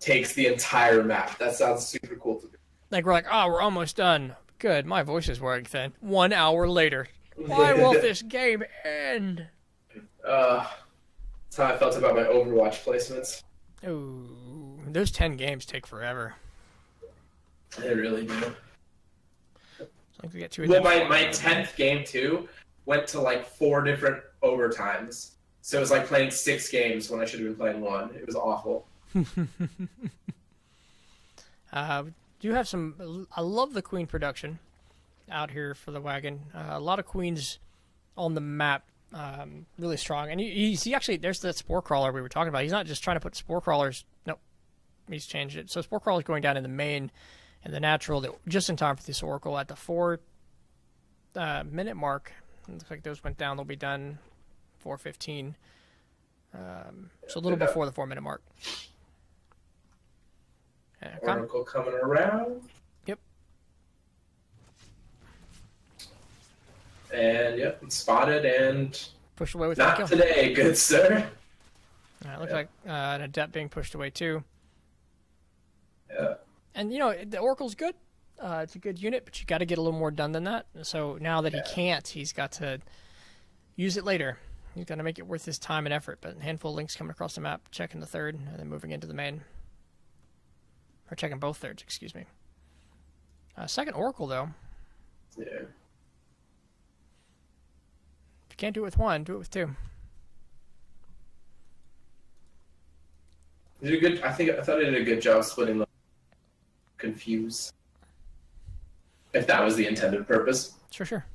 takes the entire map. That sounds super cool to me. We're we're almost done. Good, my voice is wearing thin. 1 hour later. Why won't this game end? That's how I felt about my Overwatch placements. Ooh, those 10 games take forever. They really do. We get to well, my 10th game, too, went to 4 different overtimes. So it was like playing 6 games when I should have been playing 1. It was awful. Do have some. I love the queen production out here for the wagon. A lot of queens on the map, really strong. And you see, actually, there's that spore crawler we were talking about. He's not just trying to put spore crawlers. Nope, he's changed it. So spore crawlers going down in the main and the natural, just in time for this oracle at the 4-minute mark. It looks like those went down. They'll be done 4:15. So a little before the 4-minute mark. Oracle coming around. Yep. And yep, spotted and pushed away with not today, good sir. It looks like an adept being pushed away too. Yeah. And you know the oracle's good. It's a good unit, but you got to get a little more done than that. So now that he can't, he's got to use it later. He's got to make it worth his time and effort. But a handful of links coming across the map, checking the third, and then moving into the main. Or checking both thirds, excuse me. Second oracle, though. Yeah. If you can't do it with one, do it with two. Did a good. I thought he did a good job splitting the confuse. If that was the intended purpose. Sure.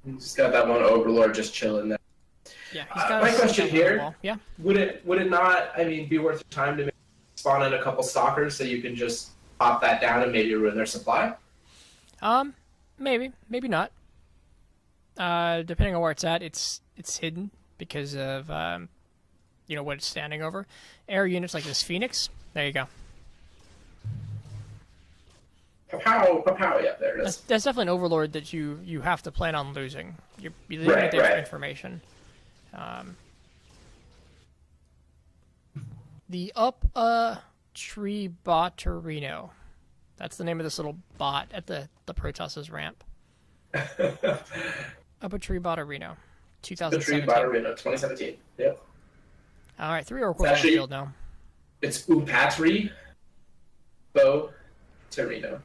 You just got that one overlord just chilling there. Yeah, he's got my question here. Yeah. Would it not? I mean, be worth your time to spawn in a couple stalkers so you can just pop that down and maybe ruin their supply? Maybe not. Depending on where it's at, it's hidden because of what it's standing over. Air units like this Phoenix. There you go. Pow, yeah, there it is. That's definitely an overlord that you have to plan on losing. You're leaving it there for information. The Tree Botterino. That's the name of this little bot at the Protoss's ramp. Tree Botterino, 2017. The Tree Botterino, 2017. Yep. All right, 3 oracles on the field now. It's Upatri Torino.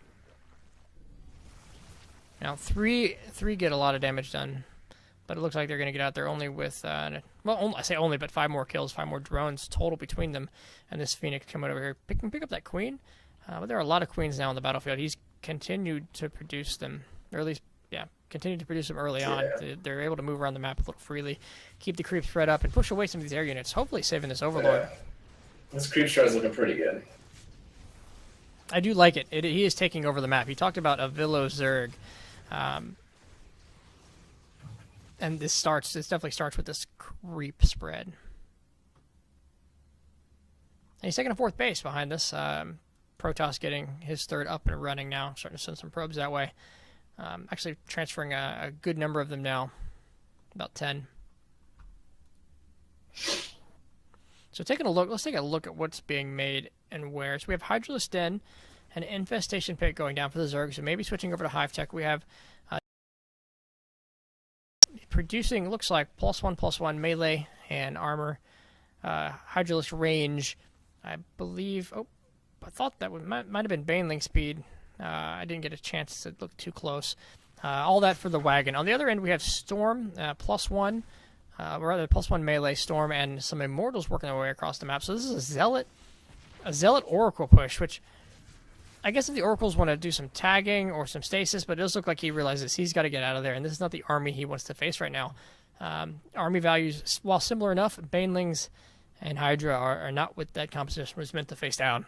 Now, 3 get a lot of damage done, but it looks like they're going to get out there only with, I say only, but 5 more kills, 5 more drones total between them, and this Phoenix coming over here. Pick up that queen, but there are a lot of queens now on the battlefield. He's continued to produce them, or at least, continued to produce them early on. They're able to move around the map a little freely, keep the creep spread up, and push away some of these air units, hopefully saving this overlord. Yeah. This creep spread is looking pretty good. I do like it. He is taking over the map. He talked about a Villo Zerg. And this definitely starts with this creep spread. And he's taking a 4th base behind this. Protoss getting his 3rd up and running now, starting to send some probes that way. Actually transferring a good number of them now, about 10. So let's take a look at what's being made and where. So we have Hydralisk Den, an infestation pit going down for the Zerg, so maybe switching over to Hive Tech. We have producing, looks like, +1/+1 melee and armor. Hydralisk range, I believe. I thought that might have been Baneling speed. I didn't get a chance to look too close. All that for the wagon. On the other end, we have Storm, +1, rather +1 melee, Storm, and some Immortals working their way across the map. So this is a Zealot Oracle push, which I guess if the Oracles want to do some tagging or some stasis, but it does look like he realizes he's got to get out of there, and this is not the army he wants to face right now. Army values, while similar enough, Banelings and Hydra are not what that composition was meant to face down.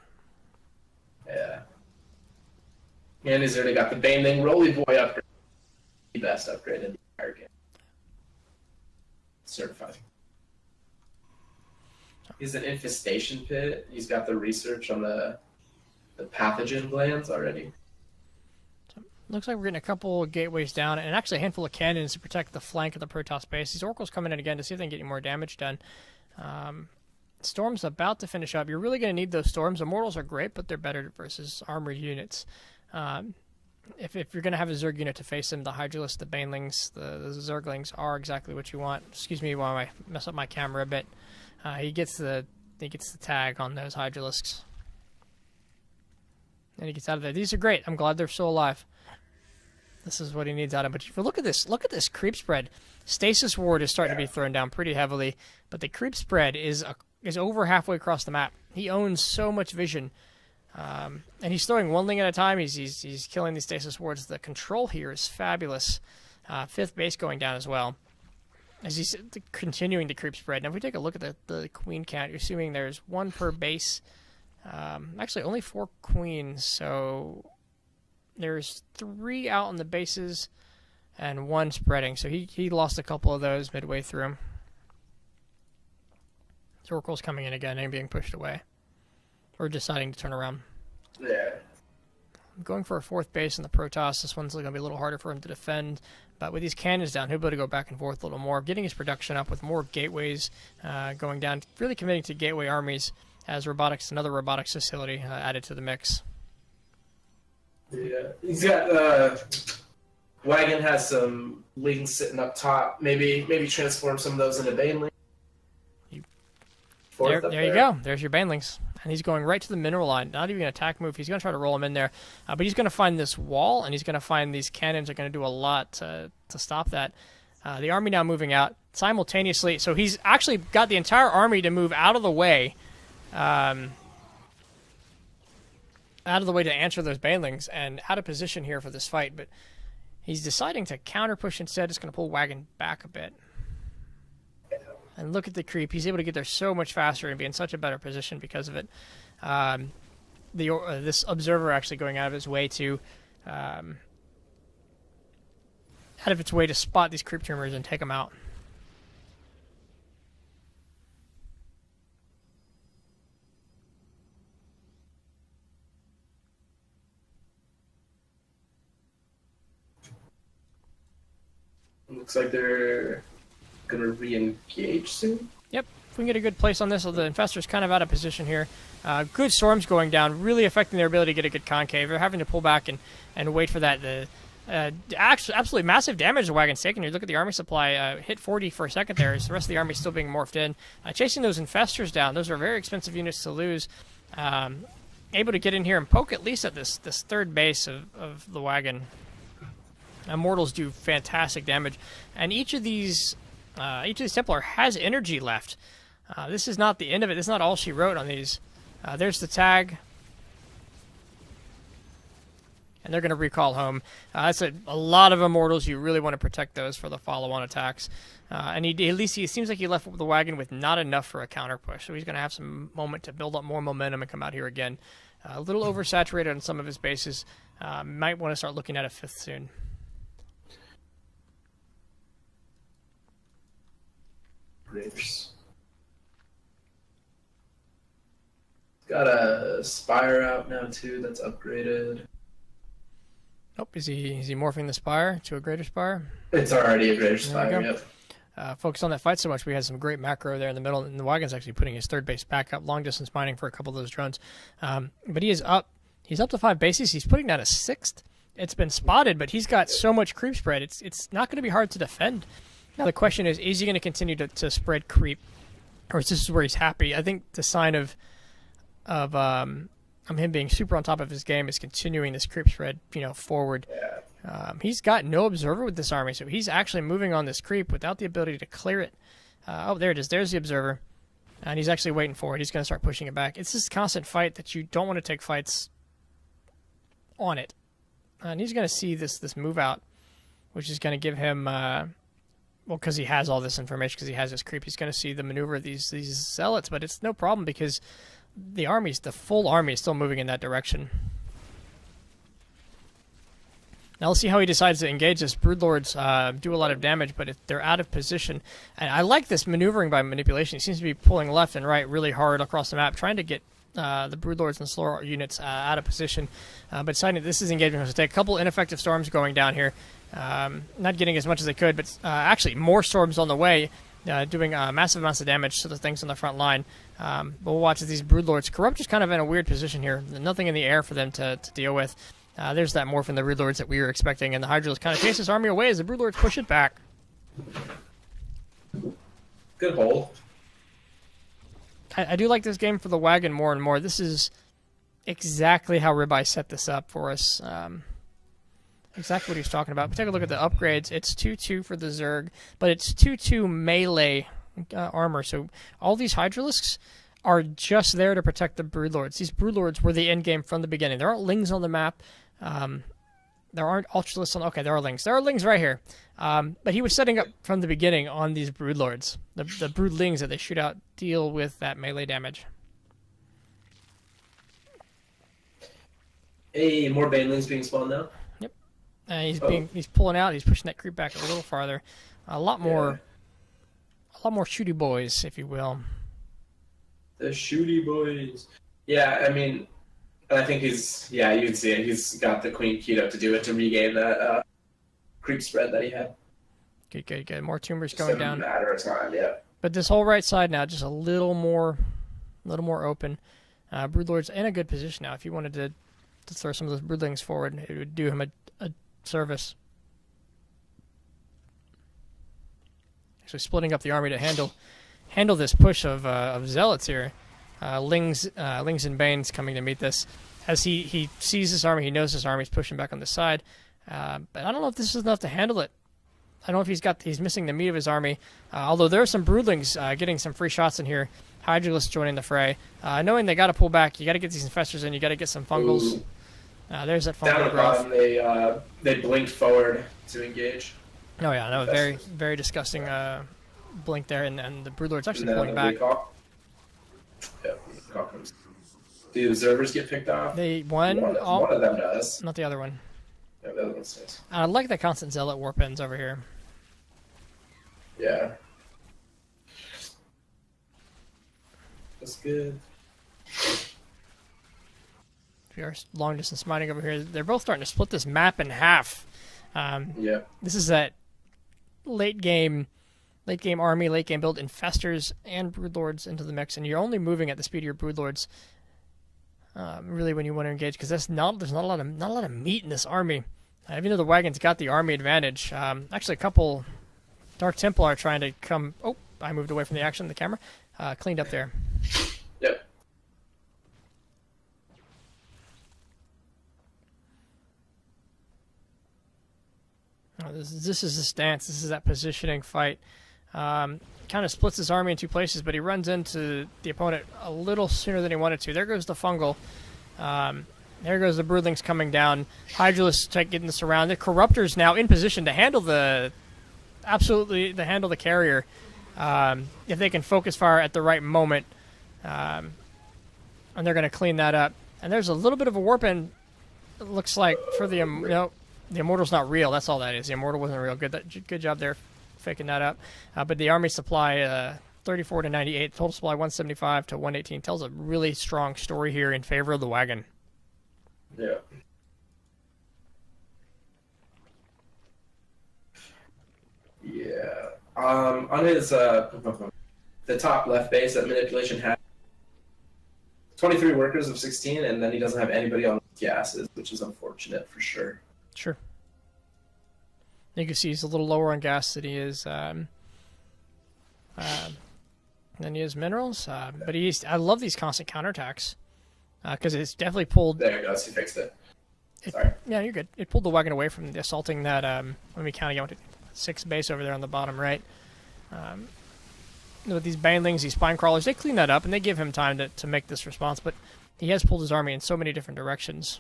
Yeah. And he's already got the Baneling Roly Boy upgrade. The best upgrade in the entire game. Certified. He's an infestation pit. He's got the research on the pathogen glands already. So, looks like we're getting a couple of gateways down, and actually a handful of cannons to protect the flank of the Protoss base. These Oracles coming in again to see if they can get any more damage done. Storm's about to finish up. You're really going to need those Storms. Immortals are great, but they're better versus armored units. If you're going to have a Zerg unit to face them, the Hydralisk, the Banelings, the Zerglings are exactly what you want. Excuse me while I mess up my camera a bit. He gets the tag on those Hydralisks. And he gets out of there. These are great. I'm glad they're still alive. This is what he needs out of them. But if you look at this creep spread. Stasis Ward is starting to be thrown down pretty heavily, but the creep spread is is over halfway across the map. He owns so much vision. And he's throwing one link at a time. He's killing these stasis wards. The control here is fabulous. 5th base going down as well, as he's continuing to creep spread. Now, if we take a look at the queen count, you're assuming there's 1 per base. Actually, only 4 queens, so there's 3 out on the bases and 1 spreading. So he lost a couple of those midway through. Zorkel's coming in again and being pushed away. Or deciding to turn around. Yeah. I'm going for a 4th base in the Protoss. This one's going to be a little harder for him to defend. But with these cannons down, he'll be able to go back and forth a little more. Getting his production up with more gateways going down. Really committing to gateway armies as another robotics facility added to the mix. Yeah. He's got... Wagon has some wings sitting up top. Maybe transform some of those into Baneling. There you go. There's your Banelings. And he's going right to the mineral line. Not even an attack move. He's going to try to roll him in there. But he's going to find this wall, and he's going to find these cannons are going to do a lot to stop that. The army now moving out simultaneously. So he's actually got the entire army to move out of the way. Out of the way to answer those Banelings, and out of position here for this fight. But he's deciding to counter push instead. It's going to pull Wagon back a bit. And look at the creep. He's able to get there so much faster and be in such a better position because of it. This observer actually going out of his way to spot these creep trimmers and take them out. Looks like they're going to re-engage soon. Yep. If we can get a good place on this, the Infestor's kind of out of position here. Good storms going down, really affecting their ability to get a good concave. They're having to pull back and wait for that. Absolutely massive damage the Wagon's taking. You look at the army supply, hit 40 for a second there. As the rest of the army still being morphed in. Chasing those Infestors down. Those are very expensive units to lose. Able to get in here and poke at least at this 3rd base of the Wagon. Immortals do fantastic damage. And each of these Templar has energy left. This is not the end of it. This is not all she wrote on these. There's the tag. And they're going to recall home. That's a lot of Immortals. You really want to protect those for the follow-on attacks. And he seems like he left the Wagon with not enough for a counter push. So he's going to have some moment to build up more momentum and come out here again. A little oversaturated on some of his bases. Might want to start looking at a 5th soon. Got a Spire out now too that's upgraded. Oh, is he morphing the Spire to a greater Spire? It's already a greater Spire, yep. Focus on that fight so much. We had some great macro there in the middle, and the Wagon's actually putting his 3rd base back up, long distance mining for a couple of those drones. But he is up. He's up to 5 bases. He's putting down a 6th. It's been spotted, but he's got so much creep spread. It's not going to be hard to defend. Now the question is he going to continue to spread creep, or is this where he's happy? I think the sign of him being super on top of his game is continuing this creep spread, forward. Yeah. He's got no observer with this army, so he's actually moving on this creep without the ability to clear it. Oh, there it is. There's the observer, and he's actually waiting for it. He's going to start pushing it back. It's this constant fight that you don't want to take fights on it. And he's going to see this move out, which is going to give him... because he has all this information, because he has this creep, he's going to see the maneuver of these zealots, but it's no problem because the full army is still moving in that direction. Now let's see how he decides to engage this. Broodlords do a lot of damage, but if they're out of position, and I like this maneuvering by manipulation. He seems to be pulling left and right really hard across the map, trying to get the Broodlords and slower units out of position. But deciding this is engagement. So take a couple ineffective storms going down here. Not getting as much as they could, but actually more storms on the way, doing massive amounts of damage to the things on the front line. But we'll watch as these Broodlords. Corrupt is kind of in a weird position here. Nothing in the air for them to deal with. There's that morph in the Broodlords that we were expecting, and the Hydras kind of chase his army away as the Broodlords push it back. Good hold. I do like this game for the Wagon more and more. This is exactly how Ribeye set this up for us. Exactly what he was talking about. But take a look at the upgrades. It's 2-2 for the Zerg, but it's 2-2 melee armor. So all these Hydralisks are just there to protect the Broodlords. These Broodlords were the end game from the beginning. There aren't Lings on the map. There aren't Ultralisks on... Okay, there are Lings. There are Lings right here. But he was setting up from the beginning on these Broodlords. The Broodlings that they shoot out deal with that melee damage. Hey, more Banelings being spawned now. Yep. He's pulling out. He's pushing that creep back a little farther. A lot more shooty boys, if you will. The shooty boys. Yeah, I mean, I think he's... Yeah, you can see it. He's got the Queen keyed up to do it to regain that creep spread that he had. Good. More tumors Just going a down. matter of time, yeah. But this whole right side now, just a little more open. Broodlord's in a good position now. If you wanted to throw some of those Broodlings forward, it would do him a service. Actually splitting up the army to handle this push of Zealots here. Lings and Banes coming to meet this. As he sees this army, he knows this army is pushing back on the side. But I don't know if this is enough to handle it. I don't know if he's missing the meat of his army. Although there are some Broodlings getting some free shots in here. Hydralisk joining the fray. Knowing they got to pull back, you got to get these infestors in. You got to get some fungals. There's that fungal Down at the growth. bottom, they blinked forward to engage. Oh yeah, no, very very disgusting blink there, and the Broodlord's actually pulling back. Yep, comes. The observers get picked off. One of them does. Not the other one. Yeah, the other one stays. I like the constant zealot warp ends over here. Yeah. That's good. We are long distance smiting over here. They're both starting to split this map in half. Yeah. This is that late game army, late game build infestors and broodlords into the mix, and you're only moving at the speed of your broodlords. Really, when you want to engage, because there's not a lot of meat in this army. Even though the wagons got the army advantage, actually a couple Dark Templar are trying to come. Oh, I moved away from the action of the camera. Cleaned up there. Yep. This is the stance. This is that positioning fight. Kind of splits his army in two places, but he runs into the opponent a little sooner than he wanted to. There goes the fungal. There goes the broodlings coming down. Hydralisk getting this around. The Corruptor's now in position to handle the carrier if they can focus fire at the right moment. And they're going to clean that up. And there's a little bit of a warp in, it looks like, for the... the Immortal's not real. That's all that is. The Immortal wasn't real. Good job there, faking that up. But the army supply, 34 to 98. Total supply 175 to 118. Tells a really strong story here in favor of the wagon. Yeah. Yeah. On his the top left base, that manipulation had 23 workers of 16, and then he doesn't have anybody on gases, which is unfortunate for sure. Sure. You can see he's a little lower on gas than he is minerals. But I love these constant counterattacks because it's definitely pulled. There he goes. He fixed it. Sorry. Yeah, you're good. It pulled the wagon away from assaulting that. Let me count again. 6 base over there on the bottom right. With these banelings, these spine crawlers, they clean that up and they give him time to make this response. But he has pulled his army in so many different directions.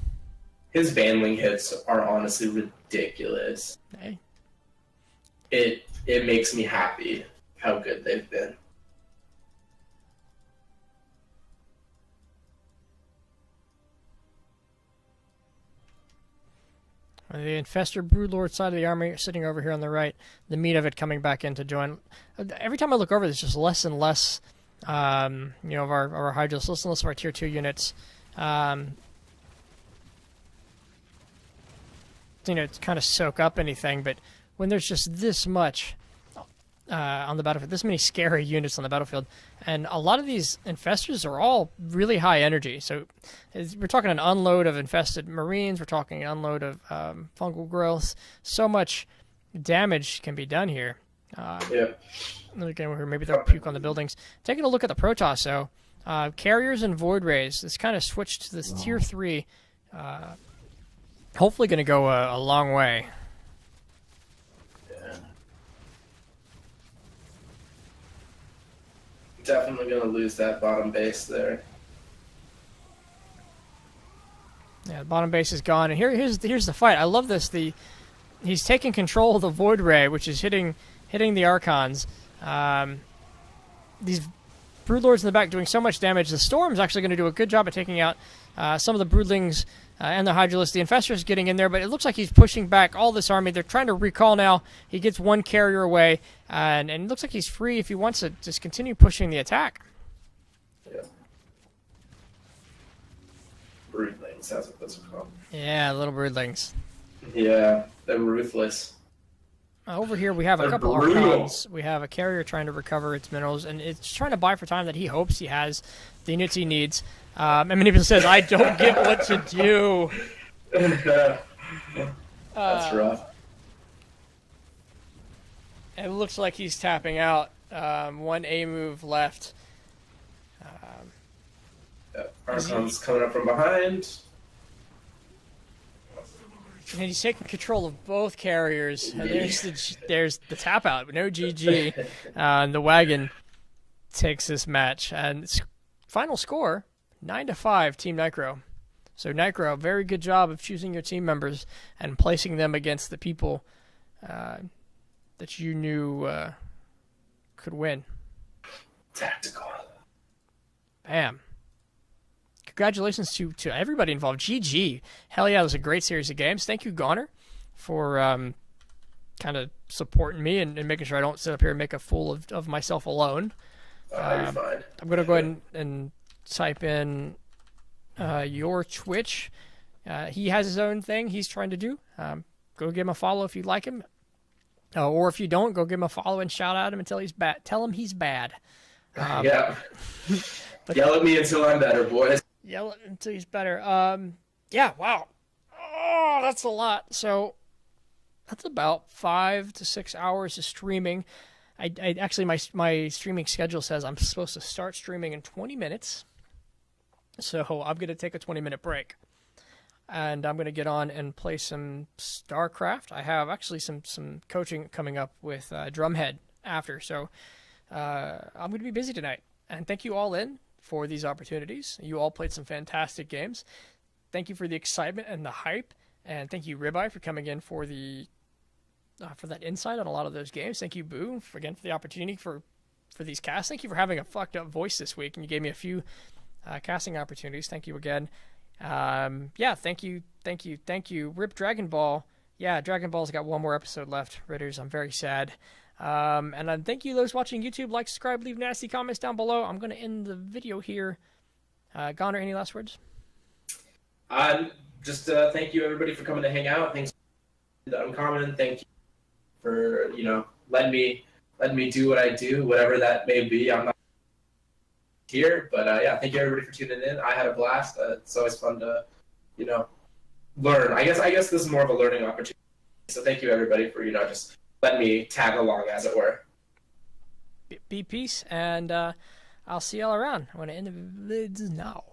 His banling hits are honestly ridiculous. Hey. It makes me happy how good they've been. The Infestor Broodlord side of the army sitting over here on the right. The meat of it coming back in to join. Every time I look over, there's just less and less, of our Hydras, less and less of our Tier 2 units. To kind of soak up anything, but when there's just this much on the battlefield, this many scary units on the battlefield, and a lot of these infestors are all really high energy. So we're talking an unload of infested marines, we're talking an unload of fungal growth. So much damage can be done here. Yeah. Again, maybe they'll puke on the buildings. Taking a look at the Protoss, though, carriers and void rays. This kind of switched to this tier 3. Hopefully going to go a long way. Yeah. Definitely gonna lose that bottom base there. Yeah, the bottom base is gone, and here's the fight. I love this. He's taking control of the Void Ray, which is hitting the Archons. These Broodlords in the back doing so much damage. The Storm's actually going to do a good job at taking out some of the Broodlings and the Hydralisks. The Infestor's getting in there, but it looks like he's pushing back all this army. They're trying to recall now. He gets one carrier away, and it looks like he's free if he wants to just continue pushing the attack. Yeah. Broodlings, that's what those are called. Yeah, little Broodlings. Yeah, they're ruthless. Over here we have a couple Archons. We have a carrier trying to recover its minerals, and it's trying to buy for time that he hopes he has the units he needs. And Manipula says, I don't get what to do. That's rough. It looks like he's tapping out. One A move left. Archon's coming up from behind. And he's taking control of both carriers. And there's the tap out. No GG. And the wagon takes this match. And final score, 9-5, Team Nicro. So Nicro, very good job of choosing your team members and placing them against the people that you knew could win. Tactical. Bam. Congratulations to everybody involved. GG. Hell yeah, it was a great series of games. Thank you, Goner, for kind of supporting me and making sure I don't sit up here and make a fool of myself alone. You're fine. I'm going to go ahead and type in your Twitch. He has his own thing he's trying to do. Go give him a follow if you like him. Or if you don't, go give him a follow and shout at him until he's bad. Tell him he's bad. Yeah. Yell at me until I'm better, boys. Yell it until he's better. Yeah, wow. Oh, that's a lot. So that's about 5 to 6 hours of streaming. I actually, my streaming schedule says I'm supposed to start streaming in 20 minutes. So I'm going to take a 20-minute break. And I'm going to get on and play some StarCraft. I have actually some coaching coming up with Drumhead after. So I'm going to be busy tonight. And thank you all for these opportunities. You all played some fantastic games. Thank you for the excitement and the hype. And thank you, Ribeye, for coming in for that insight on a lot of those games. Thank you, Boo, for the opportunity for these casts. Thank you for having a fucked up voice this week, and you gave me a few casting opportunities. Thank you again. Yeah, thank you. Rip Dragon Ball. Yeah, Dragon Ball's got one more episode left. Ritters, I'm very sad. And thank you those watching YouTube. Like, subscribe, leave nasty comments down below. I'm going to end the video here. Goner, any last words? Just thank you everybody for coming to hang out. Thanks for the Uncommon. Thank you for letting me do what I do, whatever that may be. I'm not here, but yeah, thank you everybody for tuning in. I had a blast. It's always fun to learn. I guess this is more of a learning opportunity. So thank you everybody for just letting me tag along, as it were. Be peace, and I'll see y'all around. I'm going to end the video now.